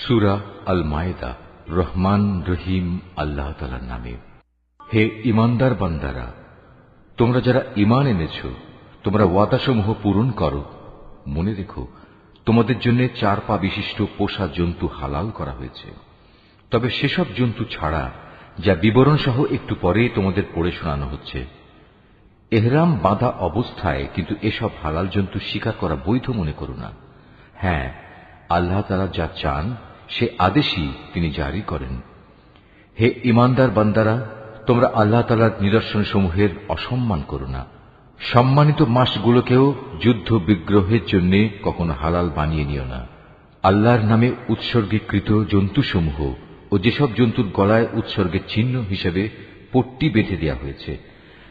সূরা আল মায়েদা। রহমান রহিম আল্লাহ তাআলার নামে। হে ঈমানদার বান্দারা, তোমরা যারা ঈমান এনেছ, তোমরা ওয়াদাসমূহ পূরণ করো। মনে রেখো, তোমাদের জন্য 4 পা বিশিষ্ট পোষা জন্তু হালাল করা হয়েছে, তবে সেসব জন্তু ছাড়া যা বিবরণ সহ একটু পরে তোমাদের পড়ে শোনানো হচ্ছে। এহরাম বাঁধা অবস্থায় কিন্তু এসব হালাল জন্তু শিকার করা বৈধ মনে করো না। হ্যাঁ, আল্লাহ তাআলা যা চান সে আদেশই তিনি জারি করেন। হে ঈমানদার বান্দারা, তোমরা আল্লাহ তাআলার নিদর্শনসমূহের অসম্মান করো না। সম্মানিত মাসগুলোকেও যুদ্ধ বিগ্রহের জন্য কখনো হালাল বানিয়ে নিও না। আল্লাহর নামে উৎসর্গীকৃত জন্তুসমূহ ও যেসব জন্তুর গলায় উৎসর্গের চিহ্ন হিসেবে পট্টি বেঁধে দেওয়া হয়েছে,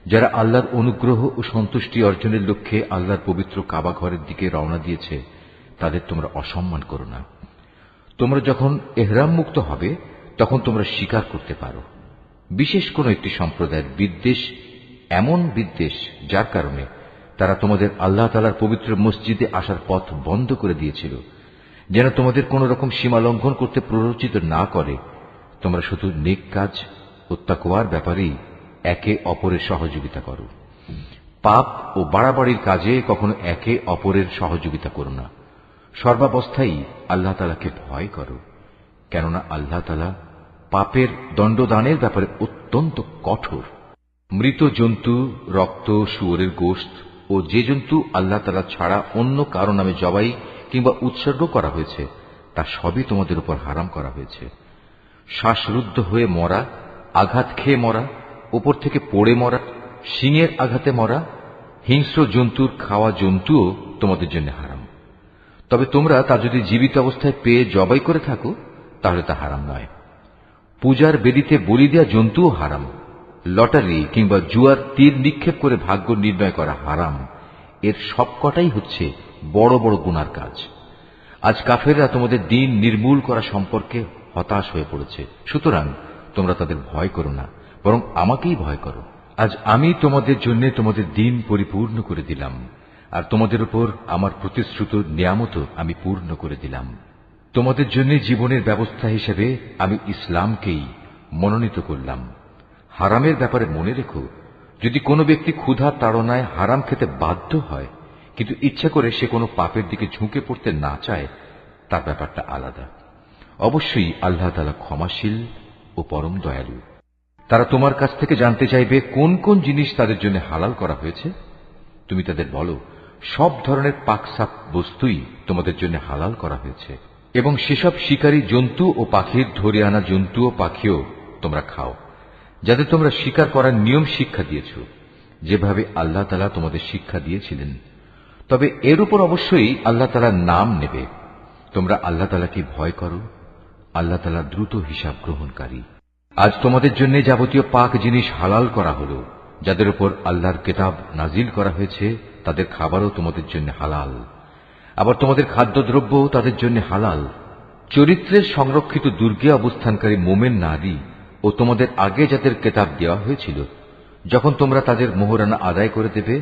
যারা আল্লাহর অনুগ্রহ ও সন্তুষ্টি অর্জনের লক্ষ্যে আল্লাহর পবিত্র কাবা ঘরের দিকে রওনা দিয়েছে, তাদের তোমরা অসম্মান করো না। তোমরা যখন এহরাম মুক্ত হবে তখন তোমরা শিকার করতে পারো। বিশেষ কোন একটি সম্প্রদায়ের বিদ্বেষ এমন বিদ্বেষ যার কারণে তারা তোমাদের আল্লাহ তাআলার পবিত্র মসজিদে আসার পথ বন্ধ করে দিয়েছিল, যেন তোমাদের কোন রকম সীমা লঙ্ঘন করতে প্ররোচিত না করে। তোমরা শুধু নেক কাজ ও তাকওয়ার ব্যাপারেই একে অপরের সহযোগিতা করো। পাপ ও বাড়াবাড়ির কাজে কখনো একে অপরের সহযোগিতা করো না। সর্বাবস্থায় আল্লাহ তাআলাকে ভয় করো, কেননা আল্লাহ তাআলা পাপের দণ্ডদানের ব্যাপারে অত্যন্ত কঠোর। মৃত জন্তু, রক্ত, শুয়োরের গোশত ও যে জন্তু আল্লাহ তাআলা ছাড়া অন্য কারো নামে জবাই কিংবা উৎসর্গ করা হয়েছে তা সবই তোমাদের উপর হারাম করা হয়েছে। শ্বাসরুদ্ধ হয়ে মরা, আঘাত খেয়ে মরা, উপর থেকে পড়ে মরা, শিঙের আঘাতে মরা, হিংস্র জন্তুর খাওয়া জন্তুও তোমাদের জন্য হারাম। তবে তোমরা তা যদি জীবিত অবস্থায় পেয়ে জবাই করে থাকো তাহলে তা হারাম নয়। পূজার বেদিতে বলি দেয়া জন্তুও হারাম। লটারি কিংবা জুয়ার তীর নিক্ষেপ করে ভাগ্য নির্ণয় করা হারাম। এর সবকটাই হচ্ছে বড় বড় গুনার কাজ। আজ কাফেররা তোমাদের দিন নির্মূল করা সম্পর্কে হতাশ হয়ে পড়েছে, সুতরাং তোমরা তাদের ভয় করো না, বরং আমাকেই ভয় করো। আজ আমি তোমাদের জন্য তোমাদের দিন পরিপূর্ণ করে দিলাম, আর তোমাদের উপর আমার প্রতিশ্রুত নিয়ামত আমি পূর্ণ করে দিলাম। তোমাদের জন্য জীবনের ব্যবস্থা হিসেবে আমি ইসলামকেই মনোনীত করলাম। হারামের ব্যাপারে মনে রেখো, যদি কোনো ব্যক্তি ক্ষুধা তাড়নায় হারাম খেতে বাধ্য হয় কিন্তু ইচ্ছা করে সে কোনো পাপের দিকে ঝুঁকে পড়তে না চায়, তার ব্যাপারটা আলাদা। অবশ্যই আল্লাহ তাআলা ক্ষমাশীল ও পরম দয়ালু। তারা তোমার কাছ থেকে জানতে চাইবে কোন কোন জিনিস তাদের জন্য হালাল করা হয়েছে। তুমি তাদের বলো, সব ধরনের পাকসাপ বস্তুই তোমাদের জন্য হালাল করা হয়েছে, এবং সেসব শিকারী জন্তু ও পাখির ধরে আনা জন্তু ও পাখিও তোমরা খাও, যাদের তোমরা শিকার করার নিয়ম শিক্ষা দিয়েছ, যেভাবে আল্লাহ তাআলা তোমাদের শিক্ষা দিয়েছিলেন। তবে এর উপর অবশ্যই আল্লাহ তাআলার নাম নেবে। তোমরা আল্লাহ তাআলাকে ভয় করো, আল্লাহ তাআলা দ্রুত হিসাব গ্রহণকারী। আজ তোমাদের জন্য যাবতীয় পাক জিনিস হালাল করা হলো। যাদের উপর আল্লাহর কিতাব নাজিল করা হয়েছে তাদের খাবারও তোমাদের জন্য হালাল, আবার তোমাদের খাদ্যদ্রব্যও তাদের জন্য হালাল। চরিত্রের সংরক্ষিত দুর্গে অবস্থানকারী মোমেন নারী ও তোমাদের আগে যাদের কিতাব দেওয়া হয়েছিল, যখন তোমরা তাদের মোহরানা আদায় করে দেবে,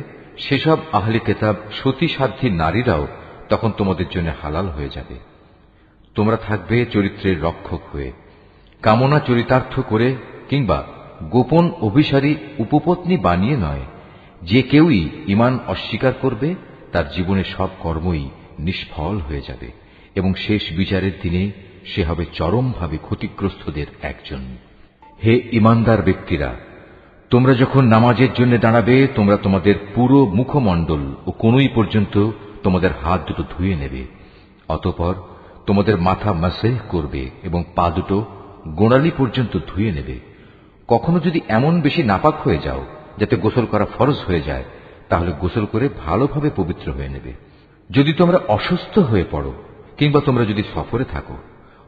সেসব আহলে কিতাব সতী সাধ্বী নারীরাও তখন তোমাদের জন্য হালাল হয়ে যাবে। তোমরা থাকবে চরিত্রের রক্ষক হয়ে, কামনা চরিতার্থ করে কিংবা গোপন অভিসারী উপপত্নী বানিয়ে নয়। যে কেউই ঈমান অস্বীকার করবে তার জীবনের সব কর্মই নিষ্ফল হয়ে যাবে, এবং শেষ বিচারের দিনে সে হবে চরমভাবে ক্ষতিগ্রস্তদের একজন। হে ঈমানদার ব্যক্তিরা, তোমরা যখন নামাজের জন্য দাঁড়াবে, তোমরা তোমাদের পুরো মুখমণ্ডল ও কনুই পর্যন্ত তোমাদের হাত দুটো ধুয়ে নেবে। অতঃপর তোমাদের মাথা মাসেহ করবে এবং পা দুটো গোড়ালি পর্যন্ত ধুয়ে নেবে। কখনো যদি এমন বেশি নাপাক হয়ে যাও যাতে গোসল করা ফরজ হয়ে যায়, তাহলে গোসল করে ভালোভাবে পবিত্র হয়ে নেবে। যদি তোমরা অসুস্থ হয়ে পড়ো কিংবা তোমরা যদি সফরে থাকো,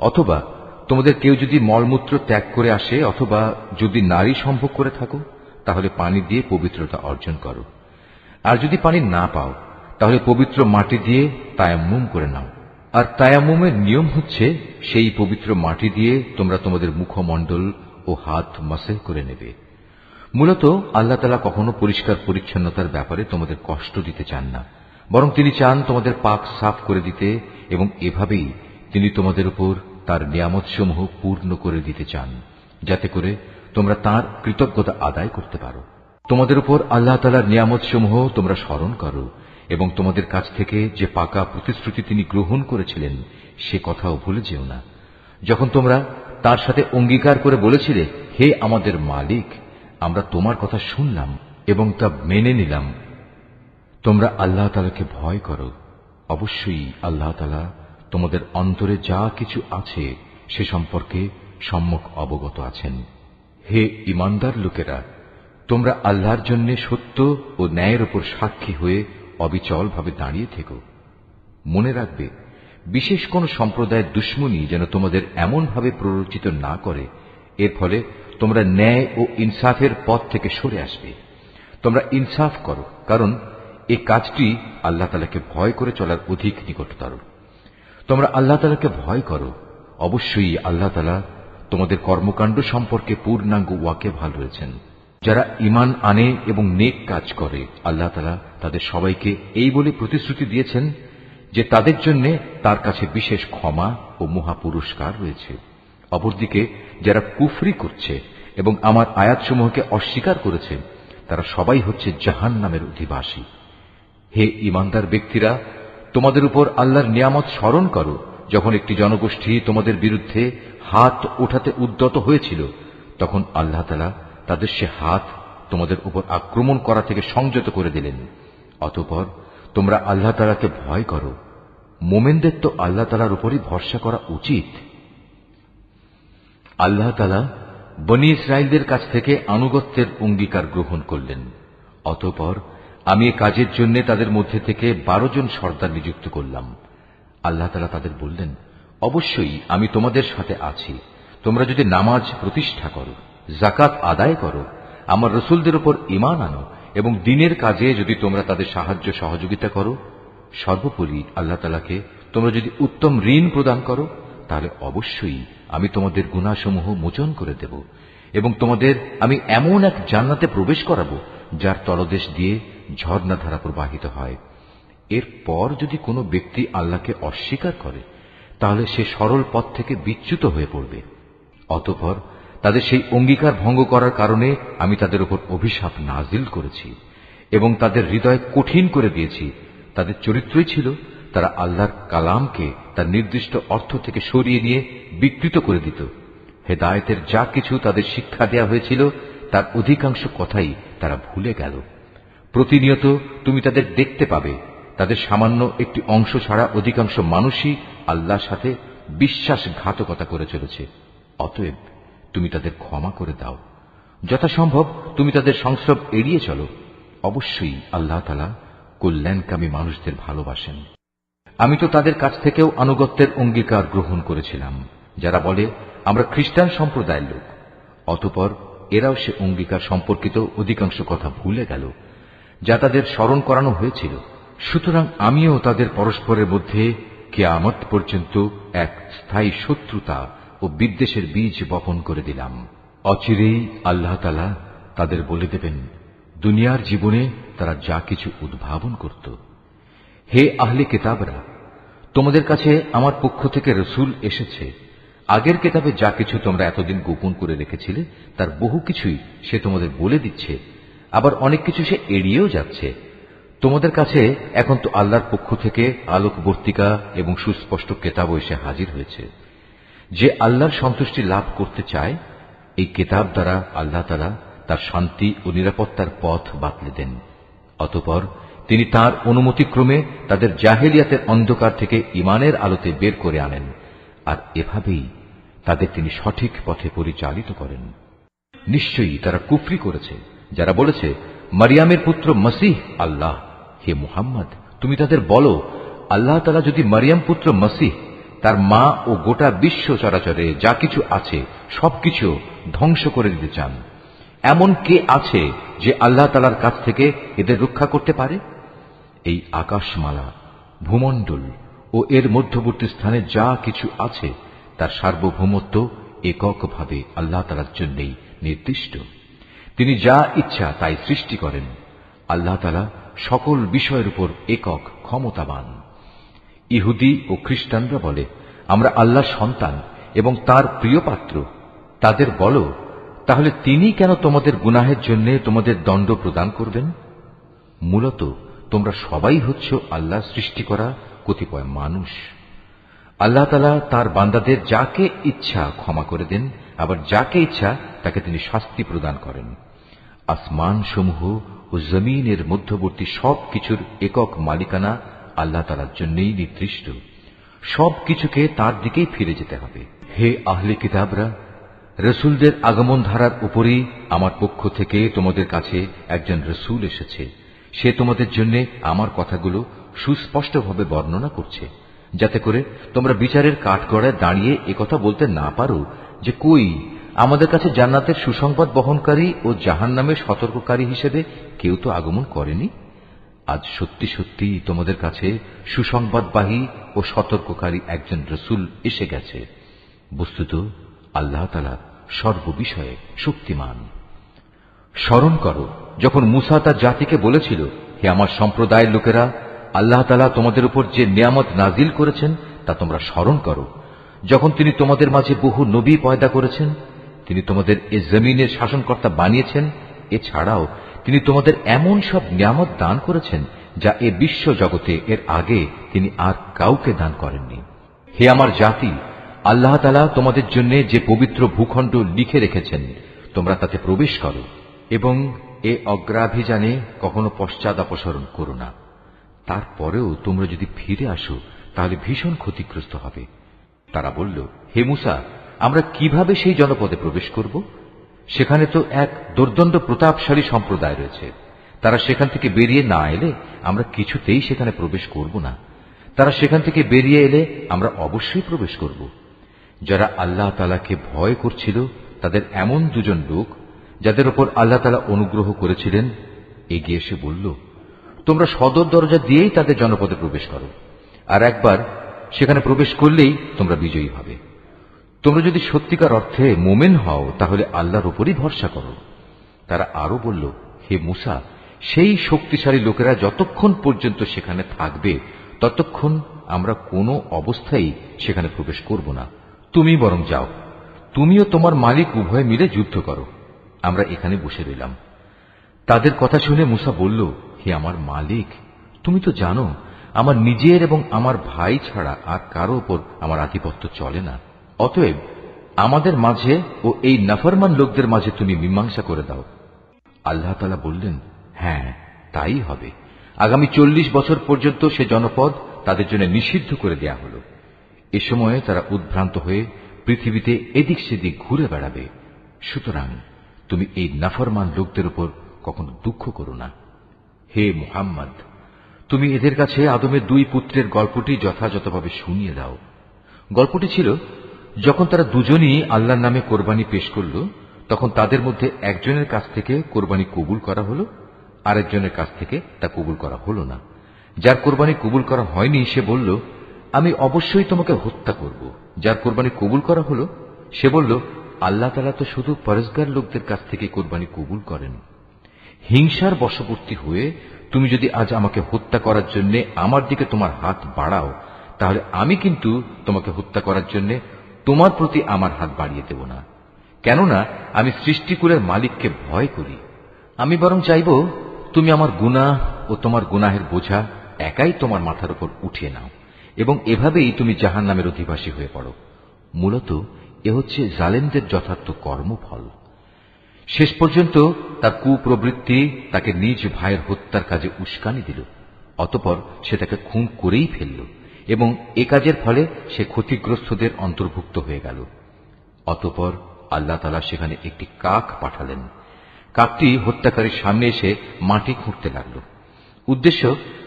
অথবা তোমাদের কেউ যদি মলমূত্র ত্যাগ করে আসে, অথবা যদি নারী সম্ভোগ করে থাকো, তাহলে পানি দিয়ে পবিত্রতা অর্জন করো। আর যদি পানি না পাও তাহলে পবিত্র মাটি দিয়ে তায়াম্মুম করে নাও। আর তায়াম্মুমের নিয়ম হচ্ছে সেই পবিত্র মাটি দিয়ে তোমরা তোমাদের মুখমণ্ডল ও হাত মাসেহ করে নেবে। মূলত আল্লাহ তাআলা কখনো পরিষ্কার পরিচ্ছন্নতার ব্যাপারে তোমাদের কষ্ট দিতে চান না, বরং তিনি চান তোমাদের পাক সাফ করে দিতে, এবং এভাবেই তিনি তোমাদের উপর তার নিয়ামতসমূহ পূর্ণ করে দিতে চান, যাতে করে তোমরা তার কৃতজ্ঞতা আদায় করতে পারো। তোমাদের উপর আল্লাহ তাআলার নিয়ামতসমূহ তোমরা স্মরণ করো এবং তোমাদের কাছ থেকে যে পাকা প্রতিশ্রুতি তিনি গ্রহণ করেছিলেন সে কথাও ভুলে যেও না। যখন তোমরা তার সাথে অঙ্গীকার করে বলেছিলে, হে আমাদের মালিক, আমরা তোমার কথা শুনলাম এবং তা মেনে নিলাম। তোমরা আল্লাহ তাআলাকে ভয় করো। অবশ্যই আল্লাহ তাআলা তোমাদের অন্তরে যা কিছু আছে সে সম্পর্কে সম্যক অবগত আছেন। হে ঈমানদার লোকেরা, তোমরা আল্লাহর জন্য সত্য ও ন্যায়ের উপর সাক্ষী হয়ে অবিচলভাবে দাঁড়িয়ে থেকো। মনে রাখবে, বিশেষ কোন সম্প্রদায়ের দুশমনী যেন তোমাদের এমনভাবে প্ররোচিত না করে এর ফলে তোমরা ন্যায় ও ইনসাফের পথ থেকে সরে আসবে। তোমরা ইনসাফ করো, কারণ এই কাজটি আল্লাহ তাআলাকে ভয় করে চলার অধিক নিকটতর। তোমরা আল্লাহ তাআলাকে ভয় করো। অবশ্যই আল্লাহ তাআলা তোমাদের কর্মকাণ্ড সম্পর্কে পূর্ণাঙ্গ ওয়াকিবহাল রয়েছেন। যারা ঈমান আনে এবং নেক কাজ করে, আল্লাহ তাআলা তাদের সবাইকে এই বলে প্রতিশ্রুতি দিয়েছেন যে তাদের জন্য তার কাছে বিশেষ ক্ষমা ও মহা পুরস্কার রয়েছে। অপরদিকে যারা কুফরি করছে এবং আমার আয়াতসমূহকে অস্বীকার করেছে, তারা সবাই হচ্ছে জাহান্নামের অধিবাসী। হে ঈমানদার ব্যক্তিরা, তোমাদের উপর আল্লাহর নিয়ামত স্মরণ করো, যখন একটি জনগোষ্ঠী তোমাদের বিরুদ্ধে হাত ওঠাতে উদ্যত হয়েছিল, তখন আল্লাহ তাআলা তাদের সে হাত তোমাদের উপর আক্রমণ করা থেকে সংযত করে দিলেন। অতঃপর তোমরা আল্লাহ তাআলাকে ভয় করো। মোমেনদের তো আল্লাহ তাআলার উপরই ভরসা করা উচিত। আল্লাহ তাআলা বনী ইসরাইলদের কাছ থেকে আনুগত্যের অঙ্গীকার গ্রহণ করলেন। অতঃপর আমি এ কাজের জন্য তাদের মধ্যে থেকে 12 জন সর্দার নিযুক্ত করলাম। আল্লাহ তাআলা তাদের বললেন, অবশ্যই আমি তোমাদের সাথে আছি। তোমরা যদি নামাজ প্রতিষ্ঠা করো, যাকাত আদায় করো, আমার রাসূলদের উপর ঈমান আনো এবং দ্বীনের কাজে যদি তোমরা তাদের সাহায্য সহযোগিতা করো, সর্বোপরি আল্লাহ তাআলাকে তোমরা যদি উত্তম ঋণ প্রদান করো, তাহলে অবশ্যই আমি তোমাদের গুনাহসমূহ মোচন করে দেব এবং তোমাদের আমি এমন এক জান্নাতে প্রবেশ করাবো যার তলদেশ দিয়ে ঝর্ণাধারা প্রবাহিত হয়। এরপর যদি কোনো ব্যক্তি আল্লাহকে অস্বীকার করে, তাহলে সে সরল পথ থেকে বিচ্যুত হয়ে পড়বে। অতঃপর তাদের সেই অঙ্গীকার ভঙ্গ করার কারণে আমি তাদের উপর অভিশাপ নাজিল করেছি এবং তাদের হৃদয় কঠিন করে দিয়েছি। তাদের চরিত্রই ছিল তারা আল্লাহর কালামকে তার নির্দিষ্ট অর্থ থেকে সরিয়ে নিয়ে বিকৃত করে দিত। হেদায়েতের যা কিছু তাদের শিক্ষা দেয়া হয়েছিল তার অধিকাংশ কথাই তারা ভুলে গেল। প্রতিনিয়ত তুমি তাদের দেখতে পাবে, তাদের সামান্য একটি অংশ ছাড়া অধিকাংশ মানুষই আল্লাহর সাথে বিশ্বাসঘাতকতা করে চলেছে। অতএব তুমি তাদের ক্ষমা করে দাও। যথাসম্ভব তুমি তাদের সংস্রব এড়িয়ে চলো। অবশ্যই আল্লাহ তাআলা কল্যাণকামী মানুষদের ভালোবাসেন। আমি তো তাদের কাছ থেকেও আনুগত্যের অঙ্গীকার গ্রহণ করেছিলাম, যারা বলে আমরা খ্রিস্টান সম্প্রদায়ের লোক। অতঃপর এরাও সে অঙ্গীকার সম্পর্কিত অধিকাংশ কথা ভুলে গেল, যা তাদের স্মরণ করানো হয়েছিল। সুতরাং আমিও তাদের পরস্পরের মধ্যে কিয়ামত পর্যন্ত এক স্থায়ী শত্রুতা ও বিদ্বেষের বীজ বপন করে দিলাম। অচিরেই আল্লাহ তাআলা তাদের বলে দেবেন দুনিয়ার জীবনে তারা যা কিছু উদ্ভাবন করত। হে আহলে কিতাবরা, তোমাদের কাছে আমার পক্ষ থেকে রাসূল এসেছে। আগের কিতাবে যা কিছু তোমরা এতদিন গোপন করে রেখেছিলে তার বহু কিছুই সে তোমাদের বলে দিচ্ছে, আবার অনেক কিছু সে এড়িয়েও যাচ্ছে। তোমাদের কাছে এখন তো আল্লাহর পক্ষ থেকে আলোকবর্তিকা এবং সুস্পষ্ট কিতাব এসে হাজির হয়েছে। যে আল্লাহর সন্তুষ্টি লাভ করতে চায়, এই কিতাব দ্বারা আল্লাহ তাআলা তার শান্তি ও নিরাপত্তার পথ বাতলে দেন। অতঃপর তিনি তার অনুমতিক্রমে তাদের জাহেলিয়াতের অন্ধকার থেকে ঈমানের আলোতে বের করে আনেন, আর এভাবেই তাদের তিনি সঠিক পথে পরিচালিত করেন। নিশ্চয়ই তারা কুফরি করেছে যারা বলেছে মারিয়ামের পুত্র মসীহ আল্লাহ। হে মুহাম্মদ, তুমি তাদের বলো, আল্লাহ তাআলা যদি মারিয়াম পুত্র মসীহ, তার মা ও গোটা বিশ্ব চরাচরে যা কিছু আছে সবকিছু ধ্বংস করে দিতে চান, এমন কে আছে যে আল্লাহ তাআলার কাছ থেকে এদের রক্ষা করতে পারে? এই আকাশমালা, ভূমণ্ডল ও এর মধ্যবর্তী স্থানে যা কিছু আছে তার সার্বভৌমত্ব এককভাবে আল্লাহ তাআলার জন্যই নির্দিষ্ট। তিনি যা ইচ্ছা তাই সৃষ্টি করেন। আল্লাহ তাআলা সকল বিষয়ের উপর একক ক্ষমতাবান। ইহুদি ও খ্রিস্টানরা বলে আমরা আল্লাহর সন্তান এবং তার প্রিয় পাত্র, তাদের বলো, তাহলে তিনি কেন তোমাদের গুনাহের জন্য তোমাদের দণ্ড প্রদান করবেন? মূলত তোমরা সবাই হচ্ছ আল্লাহ সৃষ্টি করা কতিপয় মানুষ। আল্লাহ তাআলা তার বান্দাদের যাকে ইচ্ছা ক্ষমা করে দেন, আবার যাকে ইচ্ছা তাকে তিনি শাস্তি প্রদান করেন। আসমান সমূহ ও জমিনের মধ্যবর্তী সব কিছুর একক মালিকানা আল্লাহ তাআলার জন্যই নির্দিষ্ট। সব কিছুকে তার দিকেই ফিরে যেতে হবে। হে আহলে কিতাবরা, রসুলদের আগমন ধারার উপরই আমার পক্ষ থেকে তোমাদের কাছে একজন রসুল এসেছে। সে তোমাদের জন্য আমার কথাগুলো সুস্পষ্টভাবে বর্ণনা করছে, যাতে করে তোমরা বিচারের কাঠগড়ায় দাঁড়িয়ে একথা বলতে না পারো যে কই আমাদের কাছে জান্নাতের সুসংবাদ বহনকারী ও জাহান্নামের সতর্ককারী হিসেবে কেউ তো আগমন করেনি। আজ সত্যি সত্যি তোমাদের কাছে সুসংবাদবাহী ও সতর্ককারী একজন রসুল এসে গেছে। বস্তুত আল্লাহ তাআলা সর্ববিষয়ে শক্তিমান। স্মরণ করো যখন মূসা তার জাতিকে বলেছিল, হে আমার সম্প্রদায়ের লোকেরা, আল্লাহ তাআলা তোমাদের উপর যে নিয়ামত নাজিল করেছেন তা তোমরা স্মরণ করো। যখন তিনি তোমাদের মাঝে বহু নবী পয়দা করেছেন, তিনি তোমাদের এ জমিনের শাসনকর্তা বানিয়েছেন, এছাড়াও তিনি তোমাদের এমন সব নিয়ামত দান করেছেন যা এ বিশ্ব জগতে এর আগে তিনি আর কাউকে দান করেননি। হে আমার জাতি, আল্লাহ তাআলা তোমাদের জন্য যে পবিত্র ভূখণ্ড লিখে রেখেছেন, তোমরা তাতে প্রবেশ করো এবং এ অগ্রাভিযানে কখনো পশ্চাদাপসরণ করো না। তারপরেও তোমরা যদি ফিরে আসো তাহলে ভীষণ ক্ষতিগ্রস্ত হবে। তারা বলল, হে মূসা, আমরা কিভাবে সেই জনপদে প্রবেশ করব? সেখানে তো এক দুর্দণ্ড প্রতাপশালী সম্প্রদায় রয়েছে। তারা সেখান থেকে বেরিয়ে না এলে আমরা কিছুতেই সেখানে প্রবেশ করব না। তারা সেখান থেকে বেরিয়ে এলে আমরা অবশ্যই প্রবেশ করব। যারা আল্লাহ তাআলাকে ভয় করছিল তাদের এমন দুজন লোক, যাদের উপর আল্লাহ তাআলা অনুগ্রহ করেছিলেন, এগিয়ে এসে বলল, তোমরা সদর দরজা দিয়েই তাদের জনপদে প্রবেশ করো, আর একবার সেখানে প্রবেশ করলেই তোমরা বিজয়ী হবে। তোমরা যদি সত্যিকার অর্থে মোমেন হও তাহলে আল্লাহর উপরই ভরসা করো। তারা আরো বলল, হে মূসা, সেই শক্তিশালী লোকেরা যতক্ষণ পর্যন্ত সেখানে থাকবে ততক্ষণ আমরা কোনো অবস্থায় সেখানে প্রবেশ করব না। তুমি বরং যাও, তুমিও তোমার মালিক উভয় মিলে যুদ্ধ করো, আমরা এখানে বসে রইলাম। তাদের কথা শুনে মূসা বলল, হে আমার মালিক, তুমি তো জানো আমার নিজের এবং আমার ভাই ছাড়া আর কারো উপর আমার আধিপত্য চলে না। অতএব আমাদের মাঝে ও এই নাফরমান লোকদের মাঝে তুমি মীমাংসা করে দাও। আল্লাহ তাআলা বললেন, হ্যাঁ, তাই হবে। আগামী 40 বছর পর্যন্ত সে জনপদ তাদের জন্য নিষিদ্ধ করে দেয়া হল। এ সময়ে তারা উদ্ভ্রান্ত হয়ে পৃথিবীতে এদিক সেদিক ঘুরে বেড়াবে। সুতরাং তুমি এই নাফরমান লোকদের উপর কখনো দুঃখ করো না। হে মুহাম্মদ, তুমি এদের কাছে আদমের 2 পুত্রের গল্পটি যথাযথভাবে শুনিয়ে দাও। গল্পটি ছিল, যখন তারা দুজনই আল্লাহর নামে কোরবানি পেশ করল, তখন তাদের মধ্যে একজনের কাছ থেকে কোরবানি কবুল করা হল, আরেকজনের কাছ থেকে তা কবুল করা হল না। যার কোরবানি কবুল করা হয়নি সে বলল, আমি অবশ্যই তোমাকে হত্যা করব। যার কোরবানি কবুল করা হল সে বলল, আল্লাহ তাআলা তো শুধু পরেজগার লোকদের কাছ থেকে কোরবানি কবুল করেন। হিংসার বশবর্তী হয়ে তুমি যদি আজ আমাকে হত্যা করার জন্য আমার দিকে তোমার হাত বাড়াও, তাহলে আমি কিন্তু তোমাকে হত্যা করার জন্য তোমার প্রতি আমার হাত বাড়িয়ে দেব না। কেননা আমি সৃষ্টিকুলের মালিককে ভয় করি। আমি বরং চাইব তুমি আমার গুনাহ ও তোমার গুনাহের বোঝা একাই তোমার মাথার উপর উঠিয়ে নাও এবং এভাবেই তুমি জাহান্নামের অধিবাসী হয়ে পড়ো। মূলত এ হচ্ছে জালেমদের যথার্থ কর্মফল। শেষ পর্যন্ত তার কুপ্রবৃত্তি তাকে নিজ ভাইয়ের হত্যার কাজে উস্কানি দিল। অতঃপর সে তাকে খুন করেই ফেলল এবং এ কাজের ফলে সে ক্ষতিগ্রস্তদের অন্তর্ভুক্ত হয়ে গেল। অতঃপর আল্লাহ তাআলা সেখানে একটি কাক পাঠালেন। কাকটি হত্যাকারীর সামনে এসে মাটি খুঁড়তে লাগল। উদ্দেশ্য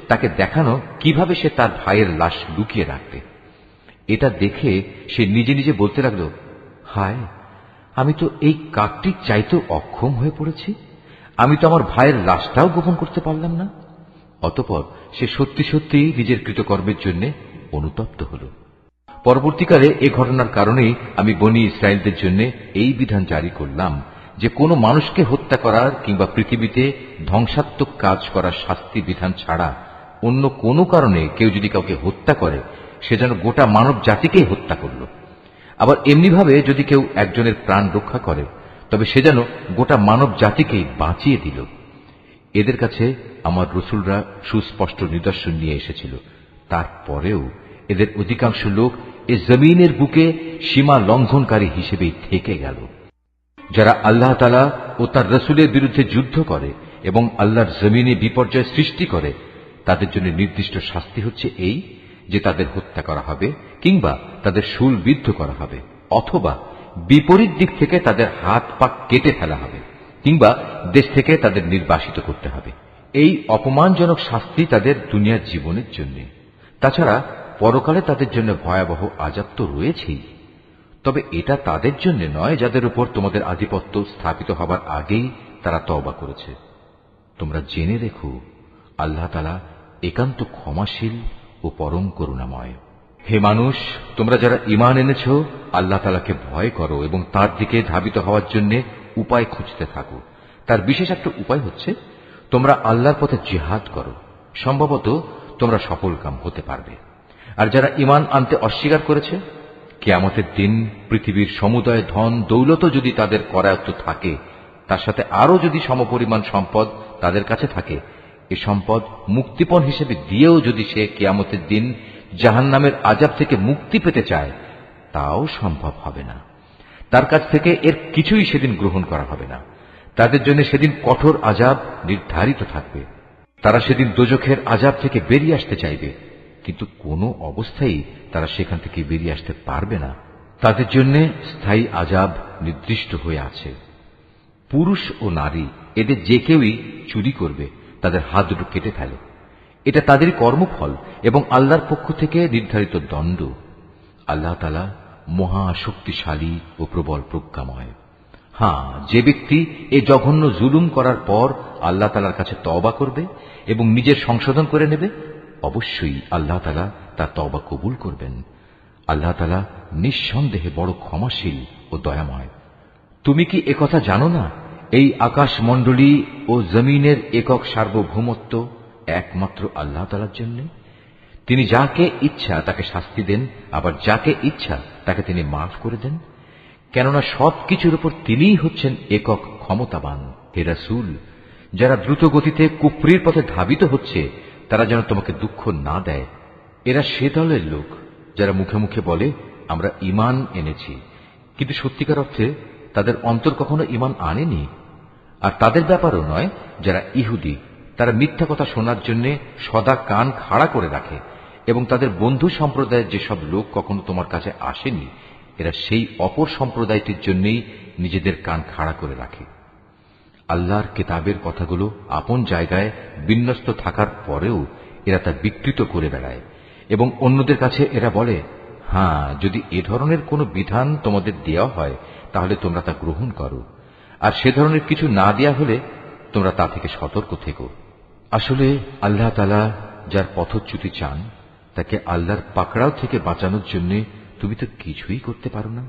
তাকে দেখানো কিভাবে সে তার ভাইয়ের লাশ লুকিয়ে রাখবে। এটা দেখে সে নিজে নিজে বলতে লাগল, হায়, আমি তো এই কাকটির চাইতেও অক্ষম হয়ে পড়েছি। আমি তো আমার ভাইয়ের লাশটাও গোপন করতে পারলাম না। অতঃপর সে সত্যি সত্যি নিজের কৃতকর্মের জন্য অনুতপ্ত হল। পরবর্তীকালে এ ঘটনার কারণেই আমি বনী ইসরায়েলদের জন্য এই বিধান জারি করলাম যে কোনো মানুষকে হত্যা করার কিংবা পৃথিবীতে ধ্বংসাত্মক কাজ করার শাস্তি বিধান ছাড়া অন্য কোনো কারণে কেউ যদি কাউকে হত্যা করে, সে যেন গোটা মানব জাতিকেই হত্যা করল। আবার এমনিভাবে যদি কেউ একজনের প্রাণ রক্ষা করে তবে সে যেন গোটা মানব জাতিকেই বাঁচিয়ে দিল। এদের কাছে আমার রসুলরা সুস্পষ্ট নিদর্শন নিয়ে এসেছিল, তারপরেও এদের অধিকাংশ লোক এ জমিনের বুকে সীমা লঙ্ঘনকারী হিসেবেই থেকে গেল। যারা আল্লাহ তাআলা ও তার রসুলের বিরুদ্ধে যুদ্ধ করে এবং আল্লাহর জমিনে বিপর্যয় সৃষ্টি করে, তাদের জন্য নির্দিষ্ট শাস্তি হচ্ছে এই যে তাদের হত্যা করা হবে কিংবা তাদের শূলবিদ্ধ করা হবে, অথবা বিপরীত দিক থেকে তাদের হাত পা কেটে ফেলা হবে কিংবা দেশ থেকে তাদের নির্বাসিত করতে হবে। এই অপমানজনক শাস্তি তাদের দুনিয়ার জীবনের জন্য। তাছাড়া পরকালে তাদের জন্য ভয়াবহ আযাব তো রয়েছেই। তবে এটা তাদের জন্য নয় যাদের উপর তোমাদের আধিপত্য স্থাপিত হবার আগেই তারা তওবা করেছে। তোমরা জেনে রেখো, আল্লাহ তাআলা একান্ত ক্ষমাশীল ও পরম করুণাময়। হে মানুষ, তোমরা যারা ঈমান এনেছ, আল্লাহ তাআলাকে ভয় করো এবং তার দিকে ধাবিত হওয়ার জন্য উপায় খুঁজতে থাকো। তার বিশেষ একটা উপায় হচ্ছে তোমরা আল্লাহর পথে জিহাদ করো, সম্ভবত তোমরা সফলকাম হতে পারবে। আর যারা ঈমান আনতে অস্বীকার করেছে, কিয়ামতের দিন পৃথিবীর সমুদয় ধন দৌলতও যদি তাদের করায়ত্ত থাকে, তার সাথে আরো যদি সমপরিমাণ সম্পদ তাদের কাছে থাকে, এ সম্পদ মুক্তিপণ হিসেবে দিয়েও যদি সে কিয়ামতের দিন জাহান্নামের আযাব থেকে মুক্তি পেতে চায়, তাও সম্ভব হবে না। তার কাছ থেকে এর কিছুই সেদিন গ্রহণ করা হবে না। তাদের জন্য সেদিন কঠোর আযাব নির্ধারিত থাকবে। তারা সেদিন দোজখের আযাব থেকে বেরিয়ে আসতে চাইবে, কিন্তু কোনো অবস্থায় তারা সেখান থেকে বেরিয়ে আসতে পারবে না। তাদের জন্য স্থায়ী আযাব নির্দিষ্ট হয়ে আছে। পুরুষ ও নারী এদের যে কেউই চুরি করবে, তাদের হাত দুটো কেটে ফেলে। এটা তাদের কর্মফল এবং আল্লাহর পক্ষ থেকে নির্ধারিত দণ্ড। আল্লাহ তাআলা মহা শক্তিশালী ও প্রবল প্রজ্ঞাময়। হ্যাঁ, যে ব্যক্তি এই জঘন্য জুলুম করার পর আল্লাহ তাআলার কাছে তওবা করবে এবং নিজের সংশোধন করে নেবে, অবশ্যই আল্লাহ তাআলা তার তওবা কবুল করবেন। আল্লাহ তাআলা নিঃসন্দেহে বড় ক্ষমাশীল ও দয়াময়। তুমি কি একথা জানো না, এই আকাশমণ্ডলী ও জমিনের একক সার্বভৌমত্ব একমাত্র আল্লাহ তাআলার জন্য? তিনি যাকে ইচ্ছা তাকে শাস্তি দেন, আবার যাকে ইচ্ছা তাকে তিনি মাফ করে দেন। কেননা সবকিছুর উপর তিনিই হচ্ছেন একক ক্ষমতাবান। হে রাসূল, যারা দ্রুত গতিতে কুফরির পথে ধাবিত হচ্ছে, তারা যেন তোমাকে দুঃখ না দেয়। এরা সে দলের লোক যারা মুখে মুখে বলে আমরা ঈমান এনেছি, কিন্তু সত্যিকার অর্থে তাদের অন্তর কখনো ঈমান আনেনি। আর তাদের ব্যাপারও নয় যারা ইহুদি, তারা মিথ্যা কথা শোনার জন্য সদা কান খাড়া করে রাখে এবং তাদের বন্ধু সম্প্রদায়ের যেসব লোক কখনো তোমার কাছে আসেনি, এরা সেই অপর সম্প্রদায়টির জন্যই নিজেদের কান খাড়া করে রাখে। আল্লাহর কিতাবের কথাগুলো আপন জায়গায় বিন্যস্ত থাকার পরেও এরা তা বিকৃত করে বেড়ায় এবং অন্যদের কাছে এরা বলে, হ্যাঁ, যদি এ ধরনের কোনো বিধান তোমাদের দেওয়া হয় তাহলে তোমরা তা গ্রহণ করো, আর সে ধরনের কিছু না দেয়া হলে তোমরা তা থেকে সতর্ক থেকো। আসলে আল্লাহ তাআলা যার পথচ্যুতি চান, তাকে আল্লাহর পাকড়াও থেকে বাঁচানোর জন্য তুমি তো কিছুই করতে পারো না।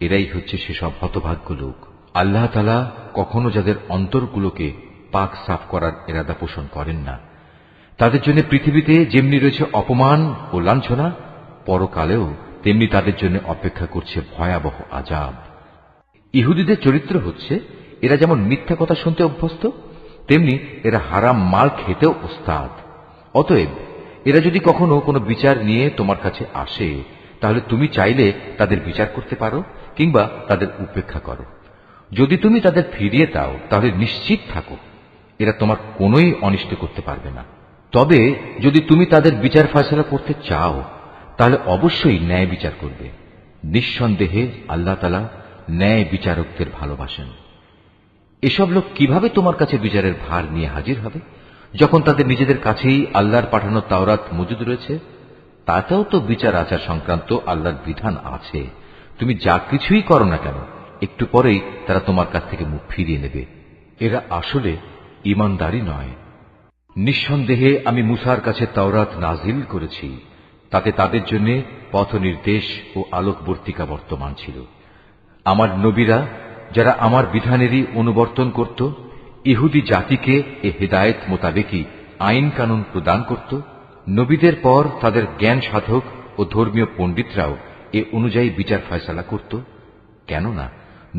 এরাই হচ্ছে সেসব হতভাগ্য লোক। আল্লাহ তাআলা কখনো যাদের অন্তরগুলোকে পাক সাফ করার ইরাদা পোষণ করেন না, তাদের জন্য পৃথিবীতে যেমনি রয়েছে অপমান ও লাঞ্ছনা, পরকালেও তেমনি তাদের জন্য অপেক্ষা করছে ভয়াবহ আযাব। ইহুদিদের চরিত্র হচ্ছে, এরা যেমন মিথ্যা কথা শুনতে অভ্যস্ত, তেমনি এরা হারাম মাল খেতেও ওস্তাদ। অতএব এরা যদি কখনো কোনো বিচার নিয়ে তোমার কাছে আসে, তাহলে তুমি চাইলে তাদের বিচার করতে পারো কিংবা তাদের উপেক্ষা করো। যদি তুমি তাদের ফিরিয়ে দাও, তাহলে নিশ্চিত থাকো এরা তোমার কোনোই অনিষ্ট করতে পারবে না। তবে যদি তুমি তাদের বিচার ফয়সালা করতে চাও, তাহলে অবশ্যই ন্যায় বিচার করবে। নিঃসন্দেহে আল্লাহ তাআলা ন্যায় বিচারকদের ভালোবাসেন। এসব লোক কিভাবে তোমার কাছে বিচারের ভার নিয়ে হাজির হবে, যখন তাদের নিজেদের কাছেই আল্লাহর পাঠানো তাওরাত মজুদ রয়েছে? তাতেও তো বিচার আচার সংক্রান্ত আল্লাহর বিধান আছে। তুমি যা কিছুই করো না কেন, একটু পরেই তারা তোমার কাছ থেকে মুখ ফিরিয়ে নেবে। এরা আসলে ঈমানদারই নয়। নিঃসন্দেহে আমি মুসার কাছে তাওরাত নাজিল করেছি, তাতে তাদের জন্য পথ নির্দেশ ও আলোকবর্তিকা বর্তমান ছিল। আমার নবীরা যারা আমার বিধানেরই অনুবর্তন করত, ইহুদি জাতিকে এ হেদায়েত মোতাবেকই আইন কানুন প্রদান করত। নবীদের পর তাদের জ্ঞান সাধক ও ধর্মীয় পণ্ডিতরাও এ অনুযায়ী বিচার ফয়সালা করত? কেননা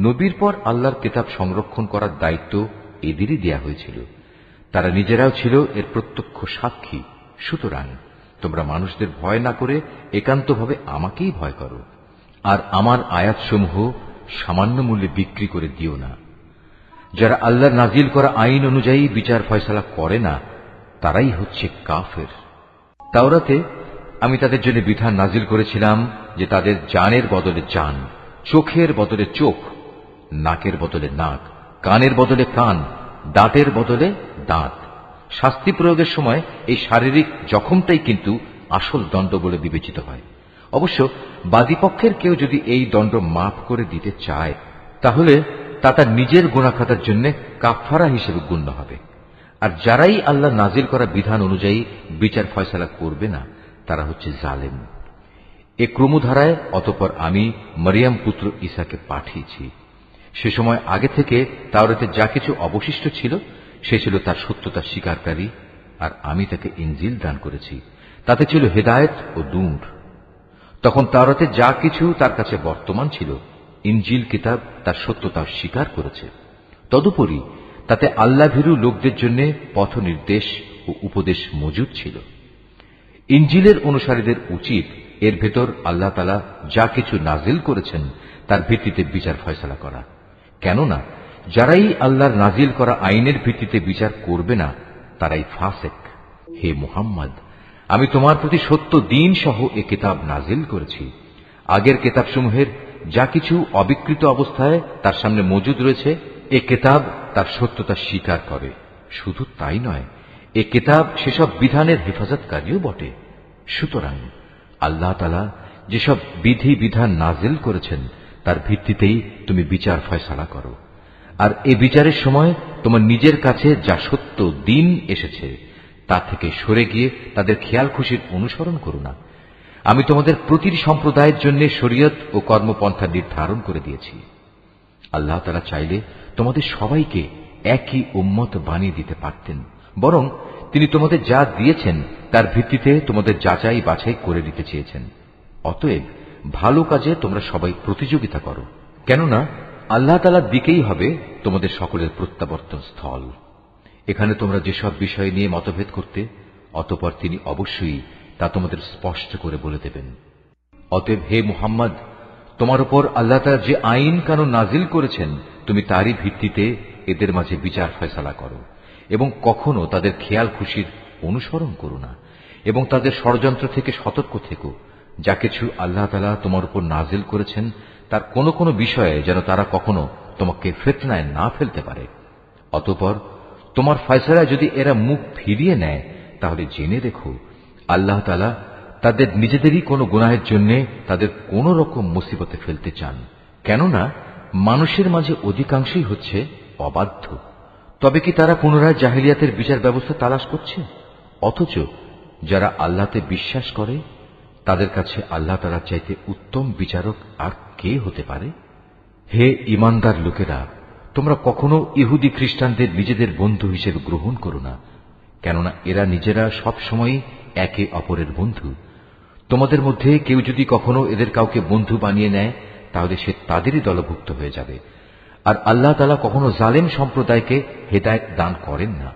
নবীর পর আল্লাহর কিতাব সংরক্ষণ করার দায়িত্ব এদেরই দেয়া হয়েছিল। তারা নিজেরাও ছিল এর প্রত্যক্ষ সাক্ষী। সুতরাং তোমরা মানুষদের ভয় না করে একান্তভাবে আমাকেই ভয় করো, আর আমার আয়াতসমূহ সামান্য মূল্যে বিক্রি করে দিও না। যারা আল্লাহর নাজিল করা আইন অনুযায়ী বিচার ফয়সালা করে না, তারাই হচ্ছে কাফের। তাওরাতে আমি তাদের জন্য বিধান নাজিল করেছিলাম যে তাদের জানের বদলে জান, চোখের বদলে চোখ, নাকের বদলে নাক, কানের বদলে কান, দাঁতের বদলে দাঁত। শাস্তি প্রয়োগের সময় এই শারীরিক জখমটাই কিন্তু আসল দণ্ড বলে বিবেচিত হয়। অবশ্য বাদীপক্ষের কেউ যদি এই দণ্ড মাফ করে দিতে চায়, তাহলে তা তার নিজের গুনাহখাতার জন্য কাফফারা হিসেবে গণ্য হবে। আর যারাই আল্লাহ নাজিল করা বিধান অনুযায়ী বিচার ফয়সালা করবে না, তারা হচ্ছে জালেম। এ ক্রমধারায় অতঃপর আমি মরিয়ম পুত্র ঈসাকে পাঠিয়েছি। সে সময় আগে থেকে তাওরাতে যা কিছু অবশিষ্ট ছিল সে ছিল তার সত্যতা স্বীকারকারী, আর আমি তাকে ইনজিল দান করেছি, তাতে ছিল হেদায়েত ও নূর। তখন তাওরাতে যা কিছু তার কাছে বর্তমান ছিল, ইনজিল কিতাব তার সত্যতা স্বীকার করেছে। তদুপরি তাতে আল্লাহভীরু লোকদের জন্য পথ নির্দেশ ও উপদেশ মজুদ ছিল। ইনজিলের অনুসারীদের উচিত এর ভেতর আল্লাহ তাআলা যা কিছু নাজিল করেছেন তার ভিত্তিতে বিচার ফয়সালা করা। কেননা যারাই আল্লাহর নাজিল করা আইনের ভিত্তিতে বিচার করবে না, তারাই ফাসেক। হে মুহাম্মদ, আমি তোমার প্রতি সত্য দিন সহ এ কিতাব নাজিল করেছি। আগের কিতাবসমূহের যা কিছু অবিকৃত অবস্থায় তার সামনে মজুদ রয়েছে, এ কিতাব তার সত্যতা স্বীকার করে। শুধু তাই নয়, এ কিতাব সেসব বিধানের হেফাজতকারীও বটে। সুতরাং আল্লাহ তাআলা যেসব বিধি বিধান নাজিল করেছেন তার ভিত্তিতেই তুমি বিচার ফয়সালা করো। আর এ বিচারের সময় তোমার নিজের কাছে যা সত্য দিন এসেছে তা থেকে সরে গিয়ে তাদের খেয়াল খুশির অনুসরণ করো না। আমি তোমাদের প্রতিটি সম্প্রদায়ের জন্য শরীয়ত ও কর্মপন্থা নির্ধারণ করে দিয়েছি। আল্লাহ তাআলা চাইলে তোমাদের সবাইকে একই উম্মত বানিয়ে দিতে পারতেন, বরং তিনি তোমাদের যা দিয়েছেন তার ভিত্তিতে তোমাদের যাচাই বাছাই করে দিতে চেয়েছেন। অতএব ভালো কাজে তোমরা সবাই প্রতিযোগিতা করো, কেননা আল্লাহ তাআলার দিকেই হবে তোমাদের সকলের প্রত্যাবর্তন স্থল। এখানে তোমরা যেসব বিষয় নিয়ে মতভেদ করতে, অতঃপর তিনি অবশ্যই তা তোমাদের স্পষ্ট করে বলে দেবেন। অতএব হে মুহাম্মদ, তোমার উপর আল্লাহ তাআলা যে আইন কানুন নাজিল করেছেন তুমি তারই ভিত্তিতে এদের মাঝে বিচার ফয়সালা করো, এবং কখনো তাদের খেয়াল খুশির অনুসরণ করো না, এবং তাদের ষড়যন্ত্র থেকে সতর্ক থেকো। যা কিছু আল্লাহ তাআলা তোমার উপর নাজিল করেছেন তার কোন কোন বিষয়ে যেন তারা কখনো তোমাকে ফিতনায় না ফেলতে পারে। অতঃপর তোমার ফয়সালায় যদি এরা মুখ ফিরিয়ে নেয়, তাহলে জেনে রেখো আল্লাহ তাআলা তাদের নিজেদেরই কোনো গুনাহের জন্য তাদের কোন রকম মুসিবতে ফেলতে চান। কেননা মানুষের মাঝে অধিকাংশই হচ্ছে অবাধ্য। তবে কি তারা পুনরায় জাহিলিয়াতের বিচার ব্যবস্থা তালাশ করছে? অথচ যারা আল্লাহতে বিশ্বাস করে তাদের কাছে আল্লাহ তাআলার চাইতে উত্তম বিচারক আর কে হতে পারে? হে ঈমানদার লোকেরা, তোমরা কখনো ইহুদি খ্রিস্টানদের নিজেদের বন্ধু হিসেবে গ্রহণ করো না, কেননা এরা নিজেরা সব সময় একে অপরের বন্ধু। তোমাদের মধ্যে কেউ যদি কখনো এদের কাউকে বন্ধু বানিয়ে নেয়, তাহলে সে তাদেরই দলভুক্ত হয়ে যাবে। আর আল্লাহ তাআলা কখনো জালেম সম্প্রদায়কে হেদায়েত দান করেন না।